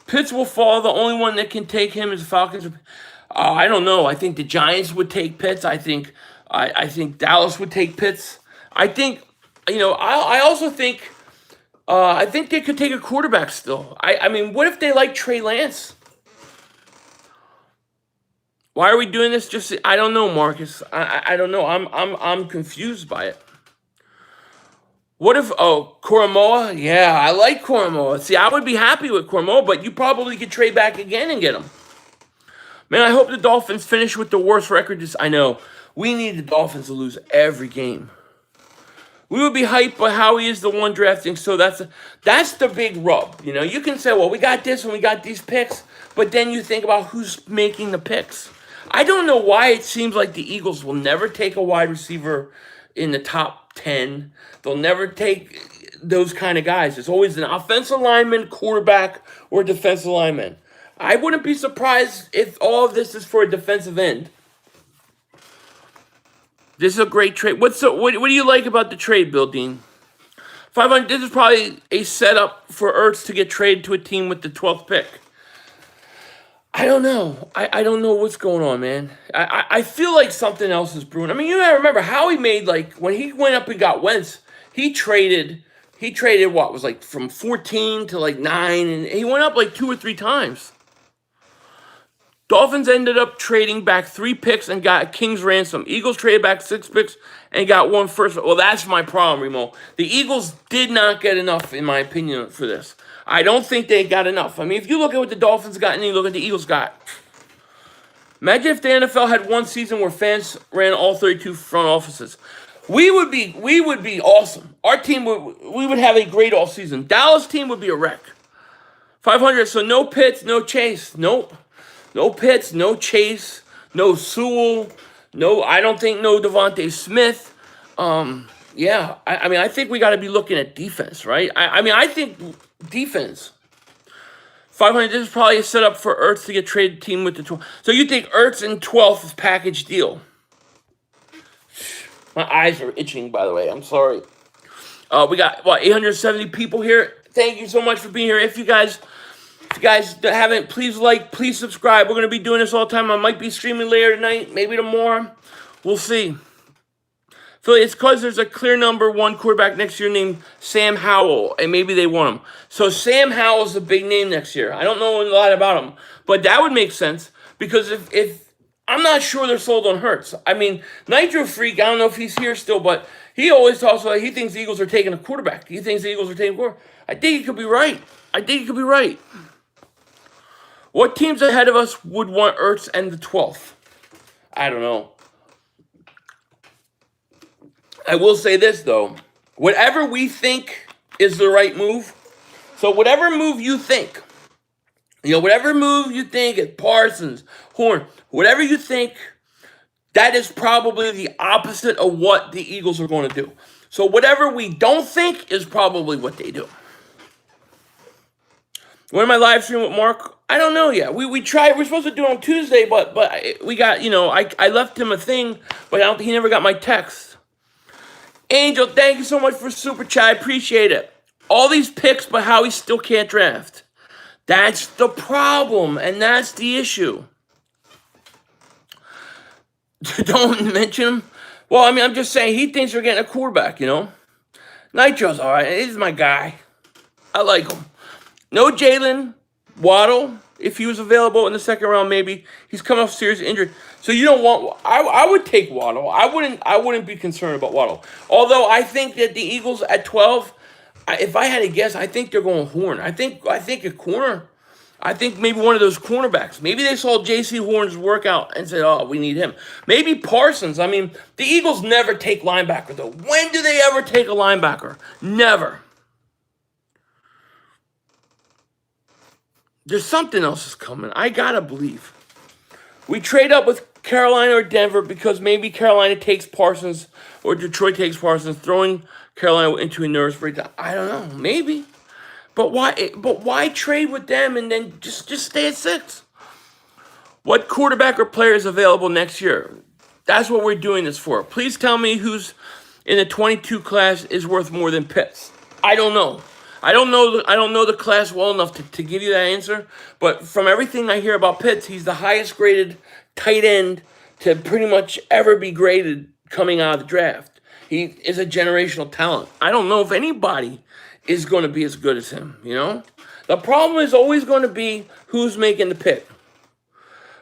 Pitts will fall. The only one that can take him is the Falcons. I don't know. I think the Giants would take Pitts. I think Dallas would take Pitts. I think, I also think, I think they could take a quarterback still. I mean, what if they like Trey Lance? Why are we doing this? I don't know, Marcus. I don't know. I'm confused by it. What if Koromoa? Yeah, I like Koromoa. See, I would be happy with Koromoa, but you probably could trade back again and get him. Man, I hope the Dolphins finish with the worst record. I know. We need the Dolphins to lose every game. We would be hyped by how he is the one drafting, so that's the big rub. You can say, well, we got this and we got these picks, but then you think about who's making the picks. I don't know why it seems like the Eagles will never take a wide receiver in the top 10. They'll never take those kind of guys. It's always an offensive lineman, quarterback, or defensive lineman. I wouldn't be surprised if all of this is for a defensive end. This is a great trade. What do you like about the trade, Bill Dean? 500. This is probably a setup for Ertz to get traded to a team with the 12th pick. I don't know. I don't know what's going on, man. I feel like something else is brewing. I mean, you gotta remember how he made, like, when he went up and got Wentz, he traded what was like from 14 to like 9, and he went up like 2 or 3 times. Dolphins ended up trading back 3 picks and got a king's ransom. Eagles traded back 6 picks and got 1 first. Well, that's my problem, Remo. The Eagles did not get enough, in my opinion, for this. I don't think they got enough. I mean, if you look at what the Dolphins got and you look at the Eagles got. Imagine if the NFL had one season where fans ran all 32 front offices. We would be awesome. Our team we would have a great all season. Dallas team would be a wreck. 500. So no Pitts, no Chase. Nope. No Pitts, no Chase, no Sewell, I don't think no Devontae Smith. Yeah, I mean, I think we got to be looking at defense, right? I mean, I think defense. 500, this is probably a setup for Ertz to get traded team with the 12. So you think Ertz in 12th is package deal? My eyes are itching, by the way. I'm sorry. We got, 870 people here. Thank you so much for being here. If you guys haven't, please like, please subscribe. We're going to be doing this all the time. I might be streaming later tonight, maybe tomorrow. We'll see. So it's because there's a clear number 1 quarterback next year named Sam Howell, and maybe they want him. So Sam Howell's a big name next year. I don't know a lot about him, but that would make sense because if I'm not sure they're sold on Hurts. I mean, Nitro Freak, I don't know if he's here still, but he always talks about he thinks the Eagles are taking a quarterback. He thinks the Eagles are taking a quarterback. I think he could be right. What teams ahead of us would want Ertz and the 12th? I don't know. I will say this, though. Whatever we think is the right move, so whatever move you think, whatever move you think is Parsons, Horn, whatever you think, that is probably the opposite of what the Eagles are going to do. So whatever we don't think is probably what they do. When am I live streaming with Mark? I don't know yet. We tried. We're supposed to do it on Tuesday, but we got, I left him a thing, but he never got my text. Angel, thank you so much for super chat. I appreciate it. All these picks, but how he still can't draft. That's the problem, and that's the issue. Don't mention him. Well, I mean, I'm just saying he thinks we're getting a quarterback, Nitro's all right. He's my guy. I like him. No Jalen Waddle, if he was available in the second round, maybe. He's come off serious injury. So you don't want. I would take Waddle. I wouldn't be concerned about Waddle. Although I think that the Eagles at 12, if I had to guess, I think they're going Horn. I think a corner. I think maybe one of those cornerbacks. Maybe they saw J.C. Horn's workout and said, "Oh, we need him." Maybe Parsons. I mean, the Eagles never take linebacker though. When do they ever take a linebacker? Never. There's something else is coming. I gotta believe. We trade up with Carolina or Denver because maybe Carolina takes Parsons or Detroit takes Parsons, throwing Carolina into a nervous breakdown. I don't know. Maybe. But why trade with them and then just stay at 6? What quarterback or player is available next year? That's what we're doing this for. Please tell me who's in the 22 class is worth more than Pitts. I don't know. I don't know the class well enough to give you that answer, but from everything I hear about Pitts, he's the highest graded tight end to pretty much ever be graded coming out of the draft. He is a generational talent. I don't know if anybody is going to be as good as him, The problem is always going to be who's making the pick.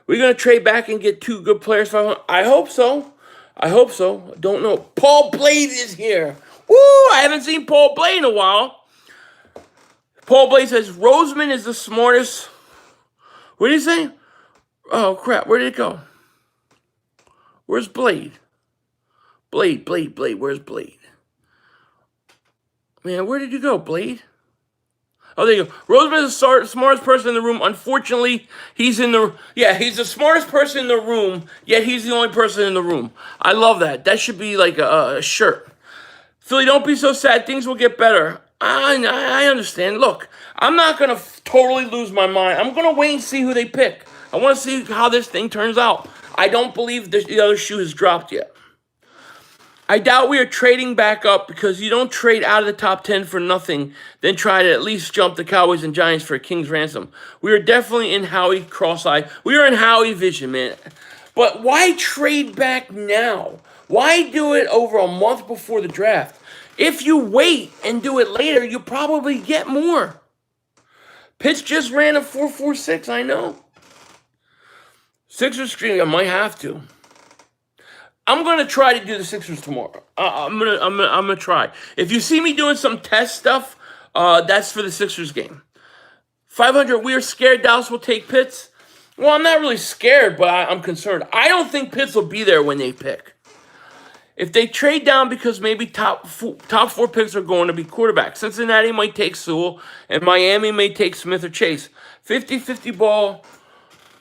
We're going to trade back and get 2 good players. I hope so. Don't know. Paul Blade is here. Woo! I haven't seen Paul Blade in a while. Paul Blade says, Roseman is the smartest. What did he say? Oh, crap. Where did it go? Where's Blade? Blade. Where's Blade? Man, where did you go, Blade? Oh, there you go. Roseman is the smartest person in the room. Unfortunately, he's the smartest person in the room, yet he's the only person in the room. I love that. That should be like a shirt. Philly, don't be so sad. Things will get better. I understand. Look, I'm not going to totally lose my mind. I'm going to wait and see who they pick. I want to see how this thing turns out. I don't believe the other shoe has dropped yet. I doubt we are trading back up because you don't trade out of the top 10 for nothing, then try to at least jump the Cowboys and Giants for a king's ransom. We are definitely in Howie cross-eye. We are in Howie vision, man. But why trade back now? Why do it over a month before the draft? If you wait and do it later, you'll probably get more. Pitts just ran a 4.46, I know. Sixers stream, I might have to. I'm gonna try to do the Sixers tomorrow. I'm gonna try. If you see me doing some test stuff, that's for the Sixers game. 500. We are scared Dallas will take Pitts. Well, I'm not really scared, but I'm concerned. I don't think Pitts will be there when they pick. If they trade down because maybe top four picks are going to be quarterbacks, Cincinnati might take Sewell, and Miami may take Smith or Chase. 50-50 ball.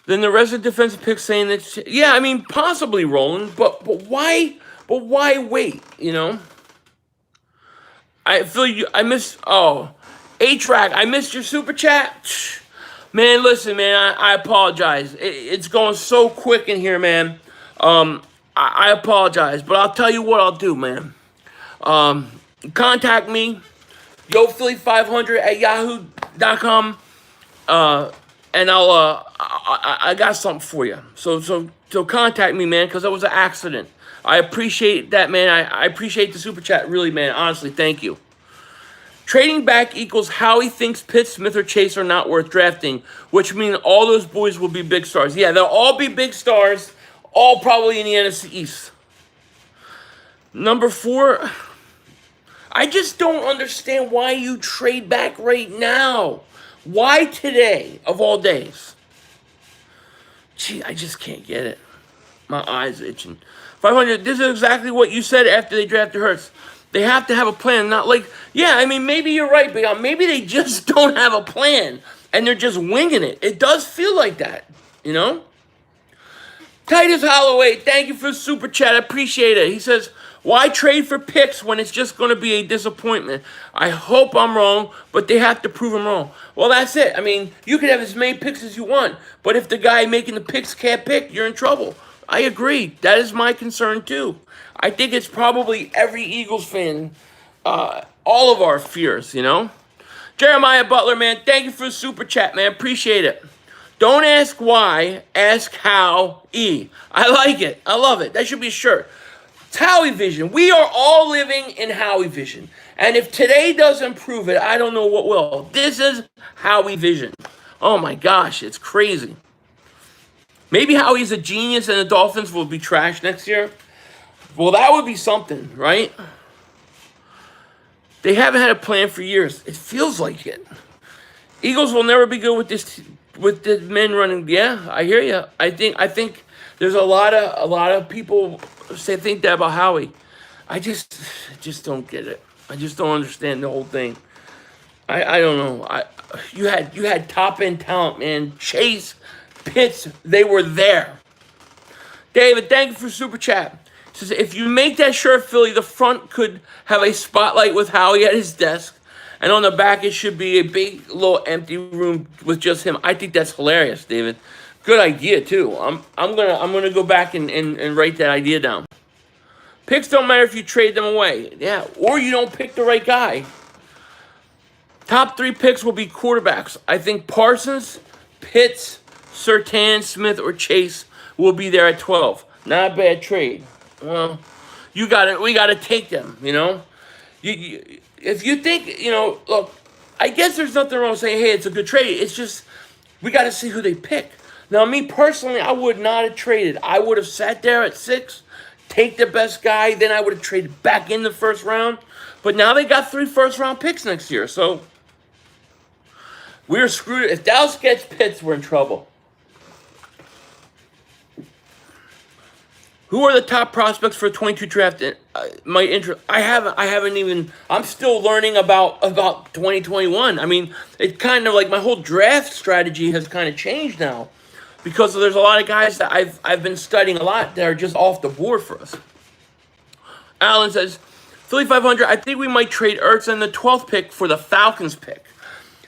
Then the rest of the defensive picks saying that, yeah, I mean, possibly rolling, but why? But why wait? You know, I feel you. I miss. Oh, A-Track, I missed your super chat. Man, listen, man, I apologize. It's going so quick in here, man. I apologize, but I'll tell you what I'll do, man. Contact me, yophilly500@yahoo.com, and I got something for you. So contact me, man, because that was an accident. I appreciate that, man. I appreciate the super chat, really, man. Honestly, thank you. Trading back equals Howie thinks Pitt, Smith, or Chase are not worth drafting, which means all those boys will be big stars. Yeah, they'll all be big stars, all probably in the NFC East. Number 4, I just don't understand why you trade back right now. Why today, of all days? Gee, I just can't get it. My eyes itching. 500, this is exactly what you said after they drafted Hurts. They have to have a plan, not like, yeah, I mean, maybe you're right, but maybe they just don't have a plan, and they're just winging it. It does feel like that, you know? Titus Holloway, thank you for the super chat. I appreciate it. He says, why trade for picks when it's just going to be a disappointment? I hope I'm wrong, but they have to prove I'm wrong. Well, that's it. I mean, you could have as many picks as you want, but if the guy making the picks can't pick, you're in trouble. I agree. That is my concern, too. I think it's probably every Eagles fan, all of our fears, you know? Jeremiah Butler, man, thank you for the super chat, man. Appreciate it. Don't ask why, ask how. I like it. I love it. That should be a shirt. It's Howie Vision. We are all living in Howie Vision. And if today doesn't prove it, I don't know what will. This is Howie Vision. Oh, my gosh. It's crazy. Maybe Howie's a genius and the Dolphins will be trash next year. Well, that would be something, right? They haven't had a plan for years. It feels like it. Eagles will never be good with the men running. Yeah, I hear you. I think there's a lot of people think that about Howie. I just don't get it. I just don't understand the whole thing. I don't know. You had top end talent, man. Chase, Pitts, they were there. David, thank you for super chat. Says, if you make that shirt, Philly, the front could have a spotlight with Howie at his desk, and on the back it should be a big little empty room with just him. I think that's hilarious, David. Good idea too. I'm gonna go back and write that idea down. Picks don't matter if you trade them away. Yeah, or you don't pick the right guy. Top 3 picks will be quarterbacks. I think Parsons, Pitts, Surtain, Smith, or Chase will be there at 12. Not a bad trade. Well, we gotta take them, you know? If you think, you know, look, I guess there's nothing wrong with saying, hey, it's a good trade. It's just, we gotta see who they pick. Now, me personally, I would not have traded. I would have sat there at 6, take the best guy, then I would have traded back in the first round. But now they got 3 first-round picks next year, so we're screwed. If Dallas gets Pitts, we're in trouble. Who are the top prospects for 22 draft? My interest. I haven't even. I'm still learning about 2021. I mean, it kind of like my whole draft strategy has kind of changed now, because there's a lot of guys that I've been studying a lot that are just off the board for us. Alan says, Philly 500, I think we might trade Ertz and the 12th pick for the Falcons pick.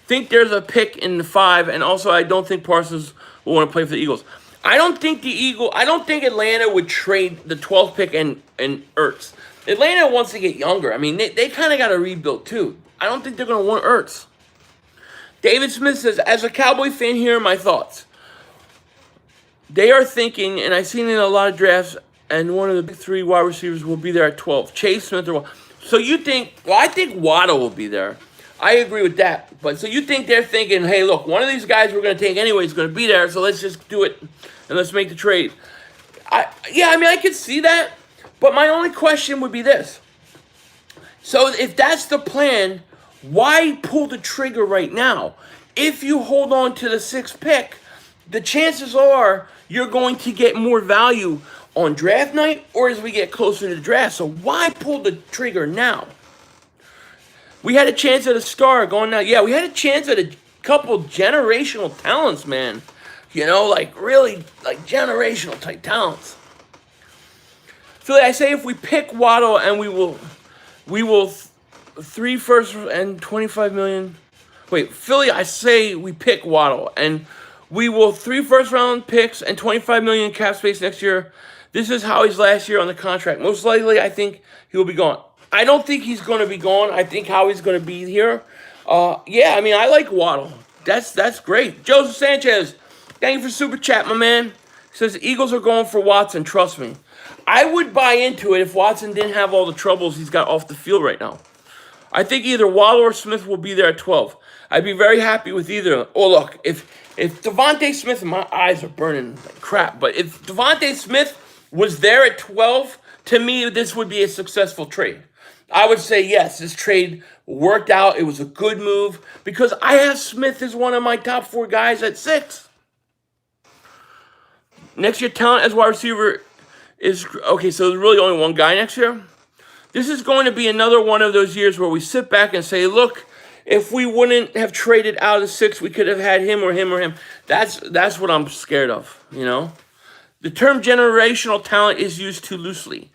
Think there's a pick in the 5, and also I don't think Parsons will want to play for the Eagles. I don't think Atlanta would trade the 12th pick and Ertz. Atlanta wants to get younger. I mean, they kind of got to rebuild too. I don't think they're going to want Ertz. David Smith says, as a Cowboy fan, here are my thoughts. They are thinking, and I've seen it in a lot of drafts, and one of the big 3 wide receivers will be there at 12. Chase Smith or so you think? Well, I think Waddle will be there. I agree with that. But so you think they're thinking, hey, look, one of these guys we're going to take anyway is going to be there, so let's just do it and let's make the trade. I could see that. But my only question would be this. So if that's the plan, why pull the trigger right now? If you hold on to the 6th pick, the chances are you're going to get more value on draft night or as we get closer to the draft. So why pull the trigger now? We had a chance at a star going now. Yeah, we had a chance at a couple generational talents, man. You know, like really like generational type talents. Philly, I say if we pick Waddle and we will 3 first and 25 million. Wait, Philly, I say we pick Waddle and we will 3 first round picks and 25 million cap space next year. This is Howie's last year on the contract. Most likely, I think he will be gone. I don't think he's going to be gone. I think Howie's going to be here. I like Waddle. That's great. Joseph Sanchez, thank you for super chat, my man. Says Eagles are going for Watson. Trust me. I would buy into it if Watson didn't have all the troubles he's got off the field right now. I think either Waddle or Smith will be there at 12. I'd be very happy with either. Oh, look, if Devontae Smith, my eyes are burning like crap, but if Devontae Smith was there at 12, to me, this would be a successful trade. I would say, yes, this trade worked out. It was a good move because I have Smith as one of my top 4 guys at 6. Next year, talent as wide receiver is, okay, so there's really only one guy next year. This is going to be another one of those years where we sit back and say, look, if we wouldn't have traded out of the 6, we could have had him or him or him. That's what I'm scared of, you know? The term generational talent is used too loosely.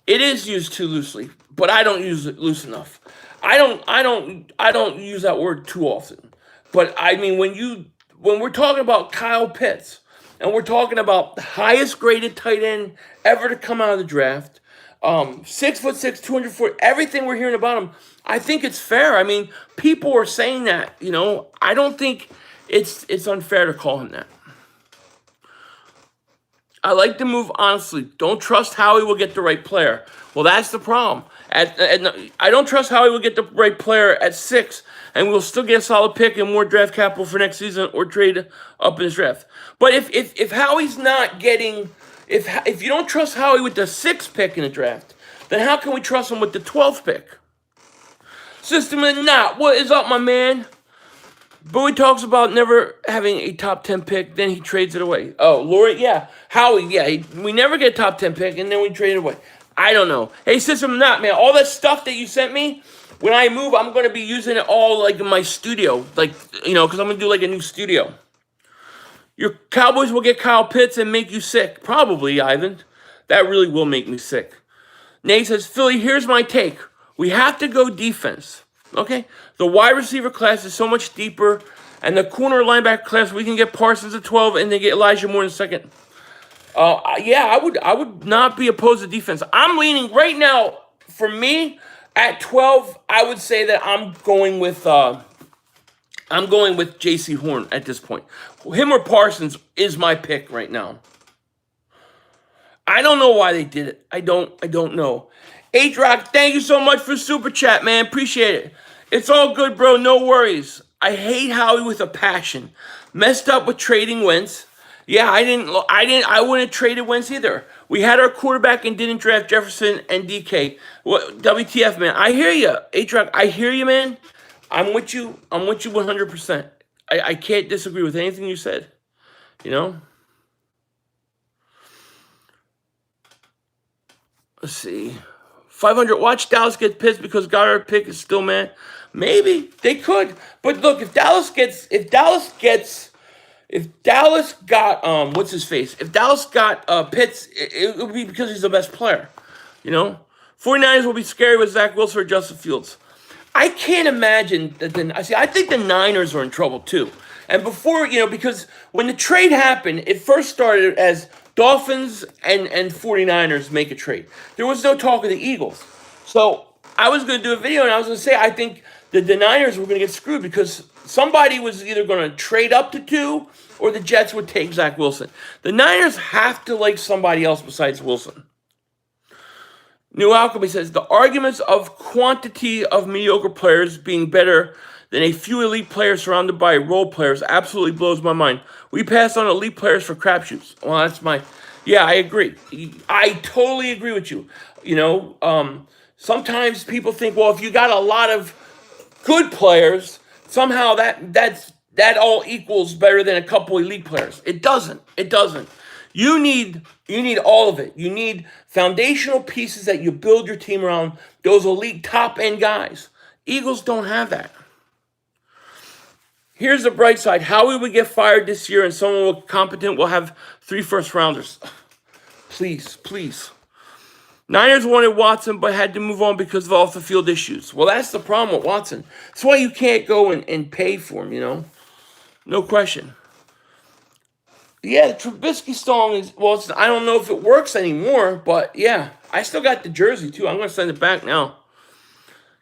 It is used too loosely, but I don't use it loose enough. I don't use that word too often. But I mean, when we're talking about Kyle Pitts, and we're talking about the highest graded tight end ever to come out of the draft, 6'6", 240, everything we're hearing about him, I think it's fair. I mean, people are saying that, you know. I don't think it's unfair to call him that. I like the move, honestly. Don't trust Howie will get the right player. Well, that's the problem. I don't trust Howie will get the right player at 6, and we'll still get a solid pick and more draft capital for next season or trade up in his draft. But if Howie's not getting, if you don't trust Howie with the 6th pick in the draft, then how can we trust him with the 12th pick? System and not. What is up, my man? Bowie talks about never having a top 10 pick, then he trades it away. Oh, Lori, yeah. Howie, yeah. We never get a top 10 pick, and then we trade it away. I don't know. Hey, System not, man. All that stuff that you sent me, when I move, I'm going to be using it all, like, in my studio. Like, you know, because I'm going to do, like, a new studio. Your Cowboys will get Kyle Pitts and make you sick. Probably, Ivan. That really will make me sick. Nate says, Philly, here's my take. We have to go defense. Okay? The wide receiver class is so much deeper, and the corner linebacker class, we can get Parsons at 12 and then get Elijah Moore in second. I would not be opposed to defense. I'm leaning right now, for me, at 12, I would say that I'm going with J.C. Horn at this point. Him or Parsons is my pick right now. I don't know why they did it. I don't know. H-Rock, thank you so much for super chat, man. Appreciate it. It's all good, bro. No worries. I hate Howie with a passion. Messed up with trading Wentz. Yeah, I wouldn't have traded Wentz either. We had our quarterback and didn't draft Jefferson and DK. WTF, man. I hear you, H-Rock. I hear you, man. I'm with you 100%. I can't disagree with anything you said. You know? Let's see. 500. Watch Dallas get pissed because Goddard pick is still man. Maybe they could, but look, if Dallas got what's his face? If Dallas got Pitts, it would be because he's the best player. You know, 49ers will be scary with Zach Wilson or Justin Fields. I can't imagine that. I think the Niners are in trouble too. And before, because when the trade happened, it first started as Dolphins and 49ers make a trade. There was no talk of the Eagles. So I was going to do a video and I was going to say I think the Niners were going to get screwed because somebody was either going to trade up to 2 or the Jets would take Zach Wilson. The Niners have to like somebody else besides Wilson. New Alchemy says, the arguments of quantity of mediocre players being better than a few elite players surrounded by role players absolutely blows my mind. We pass on elite players for crapshoots. Well, yeah, I agree. I totally agree with you. Sometimes people think, well, if you got a lot of good players, somehow that all equals better than a couple elite players. It doesn't. It doesn't. You need all of it. You need foundational pieces that you build your team around, those elite top-end guys. Eagles don't have that. Here's the bright side. Howie would get fired this year and someone competent will have 3 first-rounders. Please, please. Niners wanted Watson but had to move on because of off-the-field issues. Well, that's the problem with Watson. That's why you can't go and pay for him, No question. Yeah, the Trubisky song is, I don't know if it works anymore, but yeah. I still got the jersey, too. I'm going to send it back now.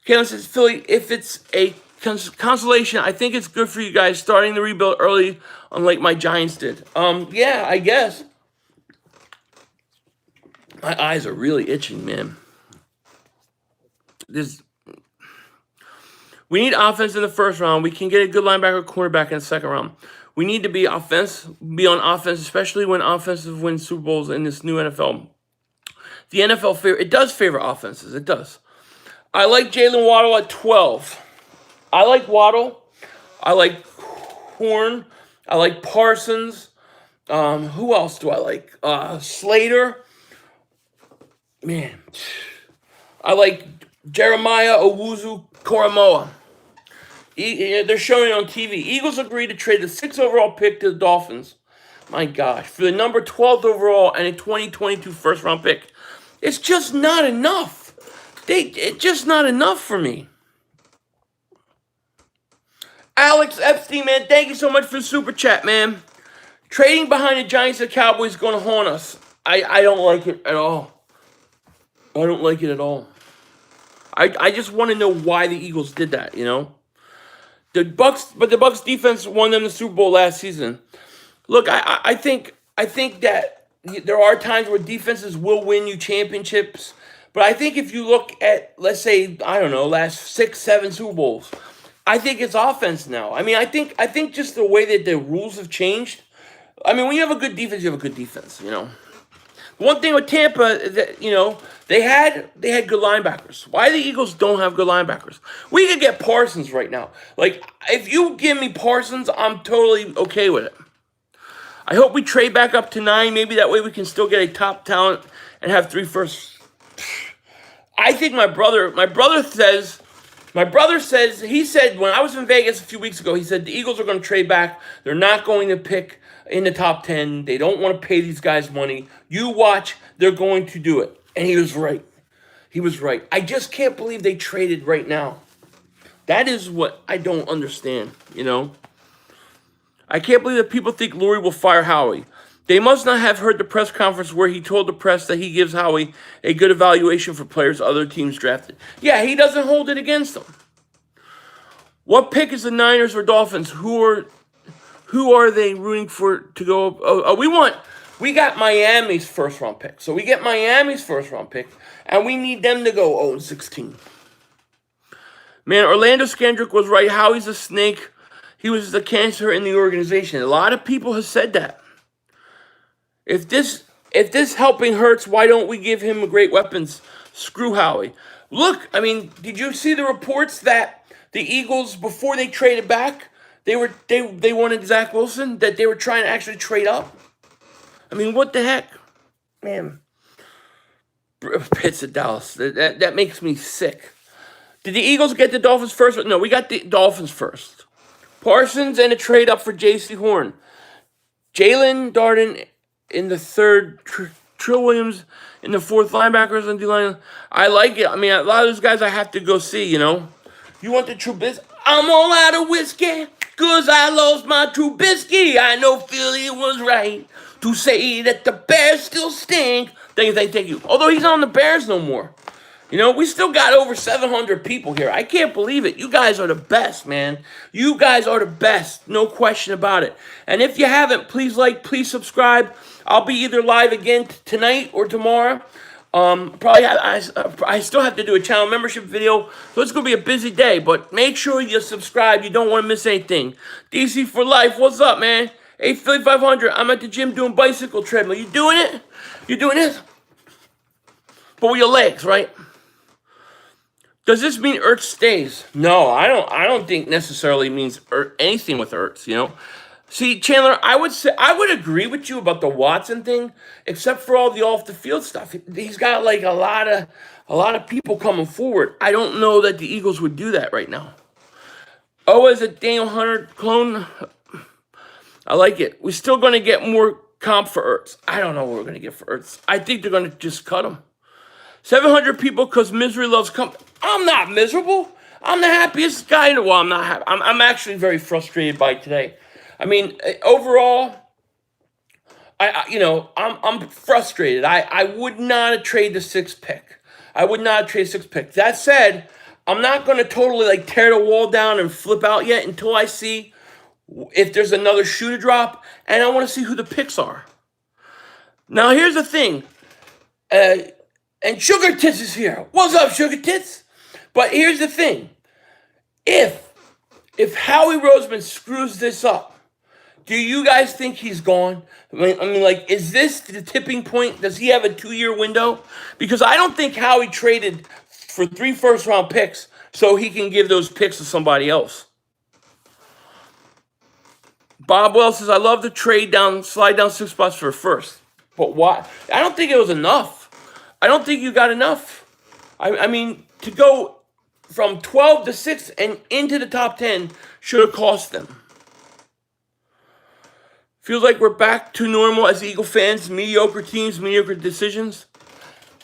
Kalen says, Philly, if it's a consolation, I think it's good for you guys starting the rebuild early, unlike my Giants did. Yeah, I guess. My eyes are really itching, man. We need offense in the first round. We can get a good linebacker cornerback in the second round. We need to be on offense, especially when offensive wins Super Bowls in this new NFL. The NFL it does favor offenses. It does. I like Jalen Waddle at 12. I like Waddle. I like Horn. I like Parsons. Who else do I like? Slater. Man. I like Jeremiah Owuzu-Koramoah. They're showing it on TV. Eagles agreed to trade the 6th overall pick to the Dolphins. My gosh. For the number 12th overall and a 2022 first-round pick. It's just not enough. It's just not enough for me. Alex Epstein, man, thank you so much for the super chat, man. Trading behind the Giants and Cowboys is going to haunt us. I don't like it at all. I don't like it at all. I just want to know why the Eagles did that, The Bucs defense won them the Super Bowl last season. Look, I think that there are times where defenses will win you championships, but I think if you look at, let's say, I don't know, last 6, 7 Super Bowls, I think it's offense now. I mean, I think just the way that the rules have changed. I mean, when you have a good defense, you have a good defense. One thing with Tampa, that they had good linebackers. Why the Eagles don't have good linebackers? We could get Parsons right now. Like, if you give me Parsons, I'm totally okay with it. I hope we trade back up to 9. Maybe that way we can still get a top talent and have 3 firsts. I think my brother says, he said when I was in Vegas a few weeks ago, he said the Eagles are going to trade back. They're not going to pick in the top 10. They don't want to pay these guys money. You watch, they're going to do it. And he was right. He was right. I just can't believe they traded right now. That is what I don't understand, I can't believe that people think Lurie will fire Howie. They must not have heard the press conference where he told the press that he gives Howie a good evaluation for players other teams drafted. Yeah, he doesn't hold it against them. What pick is the Niners or Dolphins? Who are they rooting for to go? We got Miami's first round pick. So we get Miami's first round pick, and we need them to go 0-16. Man, Orlando Skandrick was right. Howie's a snake. He was the cancer in the organization. A lot of people have said that. If this helping hurts, why don't we give him great weapons? Screw Howie. Look, I mean, did you see the reports that the Eagles, before they traded back, they wanted Zach Wilson, that they were trying to actually trade up? I mean, what the heck? Man. Pitts at Dallas. That makes me sick. Did the Eagles get the Dolphins first? No, we got the Dolphins first. Parsons and a trade up for J.C. Horn. Jalen Darden in the third Trill Williams in the fourth linebackers on D-line. I like it. I mean, a lot of those guys I have to go see, you know. You want the Trubisky? I'm all out of whiskey, cause I lost my Trubisky. I know Philly was right to say that the Bears still stink. Thank you. Although he's not on the Bears no more. You know, we still got over 700 people here. I can't believe it. You guys are the best, man. You guys are the best. No question about it. And if you haven't, please like, please subscribe. I'll be either live again tonight or tomorrow. Probably I still have to do a channel membership video, so it's going to be a busy day. But make sure you subscribe. You don't want to miss anything. DC for life. What's up, man? Hey, Philly 500. I'm at the gym doing bicycle treadmill. You doing it? You doing it? But with your legs, right? Does this mean Ertz stays? No, I don't think necessarily means anything with Ertz, you know. See, Chandler, I would agree with you about the Watson thing, except for all the off the field stuff. He's got like a lot of people coming forward. I don't know that the Eagles would do that right now. Oh, is it Daniel Hunter clone? I like it. We're still going to get more comp for Ertz. I don't know what we're going to get for Ertz. I think they're going to just cut him. 700 people because misery loves company. I'm not miserable. I'm the happiest guy in the world. I'm not happy. I'm actually very frustrated by today. I mean, overall, I'm frustrated. I would not trade the sixth pick. I would not trade the sixth pick. That said, I'm not going to totally like tear the wall down and flip out yet until I see if there's another shoe to drop, and I want to see who the picks are. Now, here's the thing. And Sugar Tits is here. What's up, Sugar Tits? But here's the thing. If Howie Roseman screws this up, do you guys think he's gone? I mean, like, is this the tipping point? Does he have a 2-year window? Because I don't think Howie traded for 3 first-round picks so he can give those picks to somebody else. Bob Wells says, I love the slide down 6 spots for a first. But why? I don't think it was enough. I don't think you got enough. I mean, to go from 12 to 6 and into the top 10 should have cost them. Feels like we're back to normal as Eagle fans. Mediocre teams, mediocre decisions.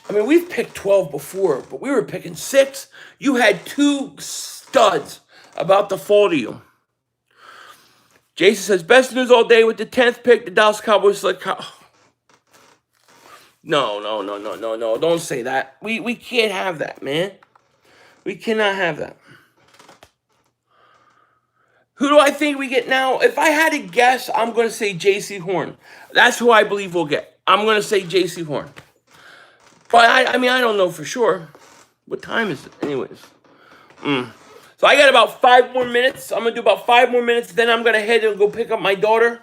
I mean, we've picked 12 before, but we were picking 6. You had 2 studs about to fall to you. Jason says, best news all day with the 10th pick. The Dallas Cowboys select... No. Don't say that. We can't have that, man. We cannot have that. Who do I think we get now? If I had to guess, I'm going to say J.C. Horn. That's who I believe we'll get. I'm going to say J.C. Horn. But, I mean, I don't know for sure. What time is it anyways? So I got about 5 more minutes. I'm going to do about 5 more minutes. Then I'm going to head and go pick up my daughter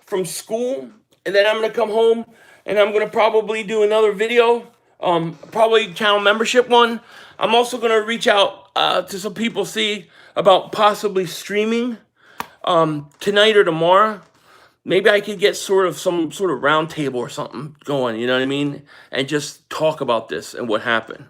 from school. And then I'm going to come home. And I'm going to probably do another video, probably channel membership one. I'm also going to reach out to some people, see about possibly streaming tonight or tomorrow. Maybe I could get some sort of round table or something going, you know what I mean? And just talk about this and what happened.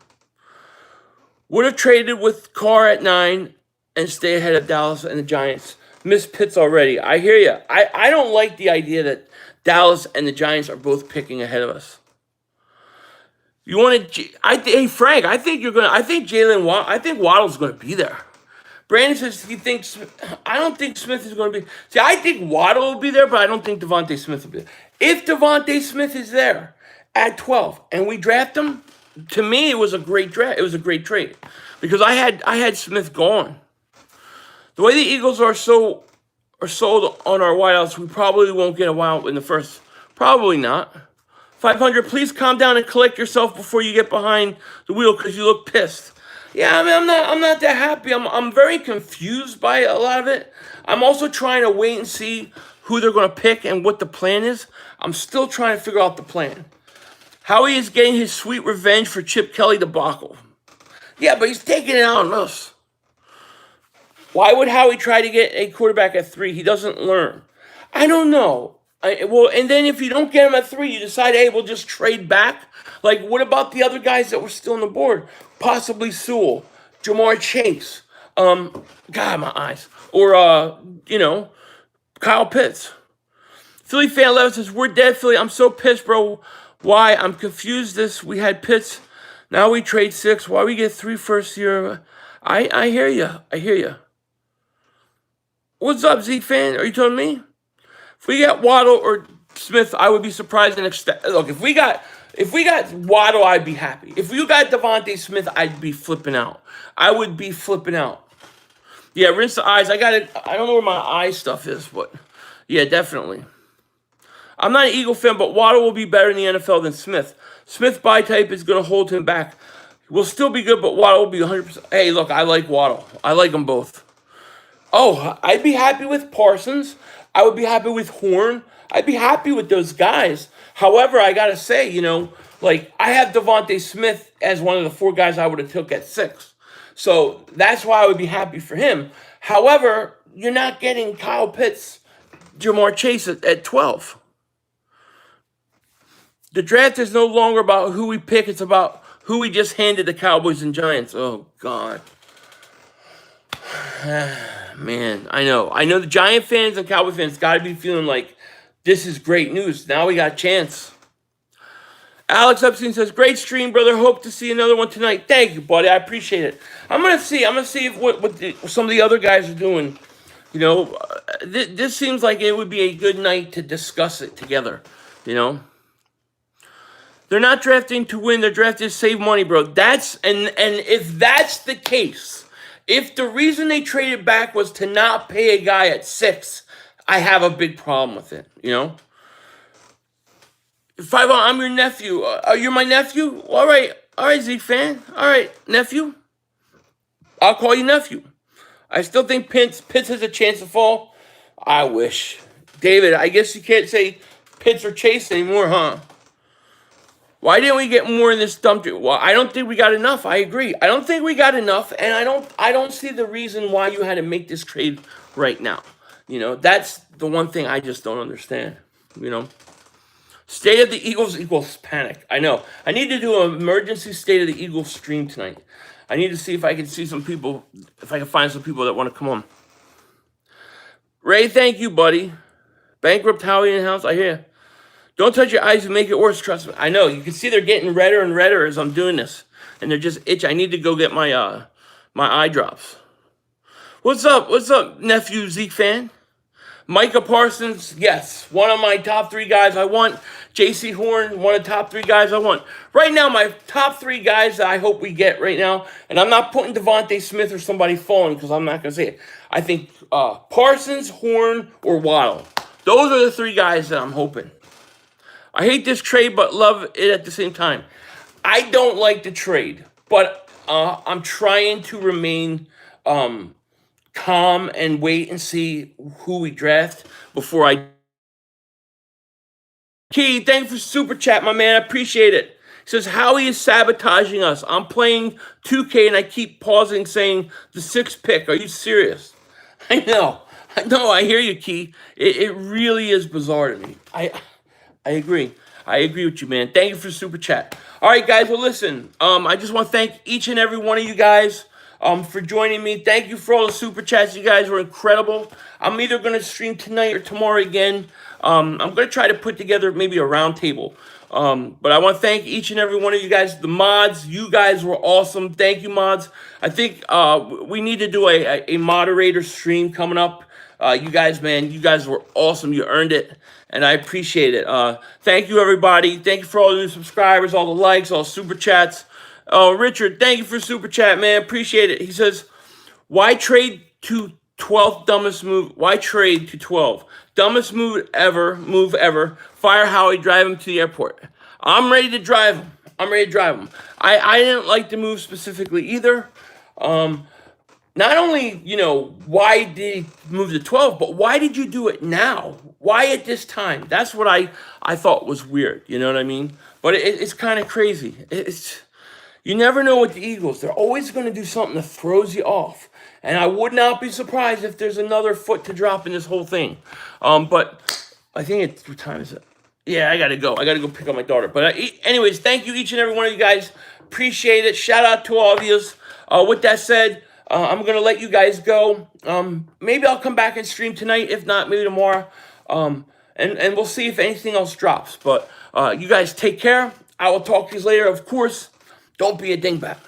Would have traded with Carr at 9 and stay ahead of Dallas and the Giants. Miss Pitts already. I hear you. I don't like the idea that Dallas and the Giants are both picking ahead of us. You want to? Hey Frank, I think Waddle's going to be there. Brandon says he thinks. I don't think Smith is going to be. See, I think Waddle will be there, but I don't think Devontae Smith will be there. If Devontae Smith is there at 12 and we draft him, to me it was a great draft. It was a great trade because I had Smith gone. The way the Eagles are sold on our wideouts, we probably won't get a wideout in the first. Probably not. 500, please calm down and collect yourself before you get behind the wheel because you look pissed. Yeah, I mean, I'm not that happy. I'm very confused by a lot of it. I'm also trying to wait and see who they're going to pick and what the plan is. I'm still trying to figure out the plan. Howie is getting his sweet revenge for Chip Kelly debacle. Yeah, but he's taking it out on us. Why would Howie try to get a quarterback at 3? He doesn't learn. I don't know. And then if you don't get him at 3, you decide, hey, we'll just trade back. Like, what about the other guys that were still on the board? Possibly Sewell, Jamar Chase, God, my eyes. Or, Kyle Pitts. Philly fan 11 says, we're dead, Philly. I'm so pissed, bro. Why? I'm confused. We had Pitts. Now we trade 6. Why we get 3 first year? I hear you. I hear you. What's up, Zeke fan? Are you telling me? If we got Waddle or Smith, I would be surprised and ecstatic. Look, if we got Waddle, I'd be happy. If you got Devontae Smith, I'd be flipping out. I would be flipping out. Yeah, rinse the eyes. I don't know where my eye stuff is, but yeah, definitely. I'm not an Eagle fan, but Waddle will be better in the NFL than Smith. Smith by type is going to hold him back. Will still be good, but Waddle will be 100%. Hey, look, I like Waddle. I like them both. Oh, I'd be happy with Parsons. I would be happy with Horn. I'd be happy with those guys. However, I got to say, like I have Devontae Smith as one of the 4 guys I would have took at 6. So that's why I would be happy for him. However, you're not getting Kyle Pitts, Jamar Chase at 12. The draft is no longer about who we pick. It's about who we just handed the Cowboys and Giants. Oh, God. Man, I know. I know the Giant fans and Cowboy fans got to be feeling like this is great news. Now we got a chance. Alex Epstein says, great stream, brother. Hope to see another one tonight. Thank you, buddy. I appreciate it. I'm going to see if what some of the other guys are doing. This seems like it would be a good night to discuss it together, They're not drafting to win. They're drafting to save money, bro. And if that's the case, if the reason they traded back was to not pay a guy at 6, I have a big problem with it, Five, I'm your nephew. You're my nephew? All right, Zeke fan. All right, nephew. I'll call you nephew. I still think Pitts has a chance to fall. I wish. David, I guess you can't say Pitts or Chase anymore, huh? Why didn't we get more in this dump? Well, I don't think we got enough. I agree. I don't think we got enough, and I don't see the reason why you had to make this trade right now. That's the one thing I just don't understand. State of the Eagles equals panic. I know. I need to do an emergency State of the Eagles stream tonight. I need to see if I can see some people, if I can find some people that want to come on. Ray, thank you, buddy. Bankrupt Howie in the house. I hear you. Don't touch your eyes and make it worse. Trust me. I know. You can see they're getting redder and redder as I'm doing this, and they're just itch. I need to go get my eye drops. What's up? What's up, nephew Zeke fan? Micah Parsons, yes, one of my top 3 guys I want. J.C. Horn, one of the top 3 guys I want. Right now, my top 3 guys that I hope we get right now, and I'm not putting Devontae Smith or somebody falling because I'm not going to say it. I think Parsons, Horn, or Waddle. Those are the 3 guys that I'm hoping. I hate this trade, but love it at the same time. I don't like the trade, but I'm trying to remain calm and wait and see who we draft before I. Key, thank you for super chat, my man. I appreciate it. He says, Howie is sabotaging us. I'm playing 2K and I keep pausing saying the 6th pick. Are you serious? I know. I hear you, Key. It really is bizarre to me. I agree. I agree with you, man. Thank you for super chat. All right, guys. Well, listen. I just want to thank each and every one of you guys for joining me. Thank you for all the super chats. You guys were incredible. I'm either going to stream tonight or tomorrow again. I'm going to try to put together maybe a round table. But I want to thank each and every one of you guys. The mods, you guys were awesome. Thank you, mods. I think we need to do a moderator stream coming up. You guys, man, you guys were awesome. You earned it, and I appreciate it. Thank you, everybody. Thank you for all the new subscribers, all the likes, all the super chats. Oh, Richard, thank you for super chat, man. Appreciate it. He says, why trade to 12th dumbest move? Why trade to 12? Dumbest move ever. Fire Howie, drive him to the airport. I'm ready to drive him. I didn't like the move specifically either. Not only, why did he move to 12, but why did you do it now? Why at this time? That's what I thought was weird. You know what I mean? But it's kind of crazy. You never know with the Eagles. They're always going to do something that throws you off. And I would not be surprised if there's another foot to drop in this whole thing. But I think what time is it? Yeah, I got to go. I got to go pick up my daughter. But anyways, thank you each and every one of you guys. Appreciate it. Shout out to all of you. With that said, I'm going to let you guys go. Maybe I'll come back and stream tonight. If not, maybe tomorrow. and we'll see if anything else drops. But you guys take care. I will talk to you later. Of course, don't be a dingbat.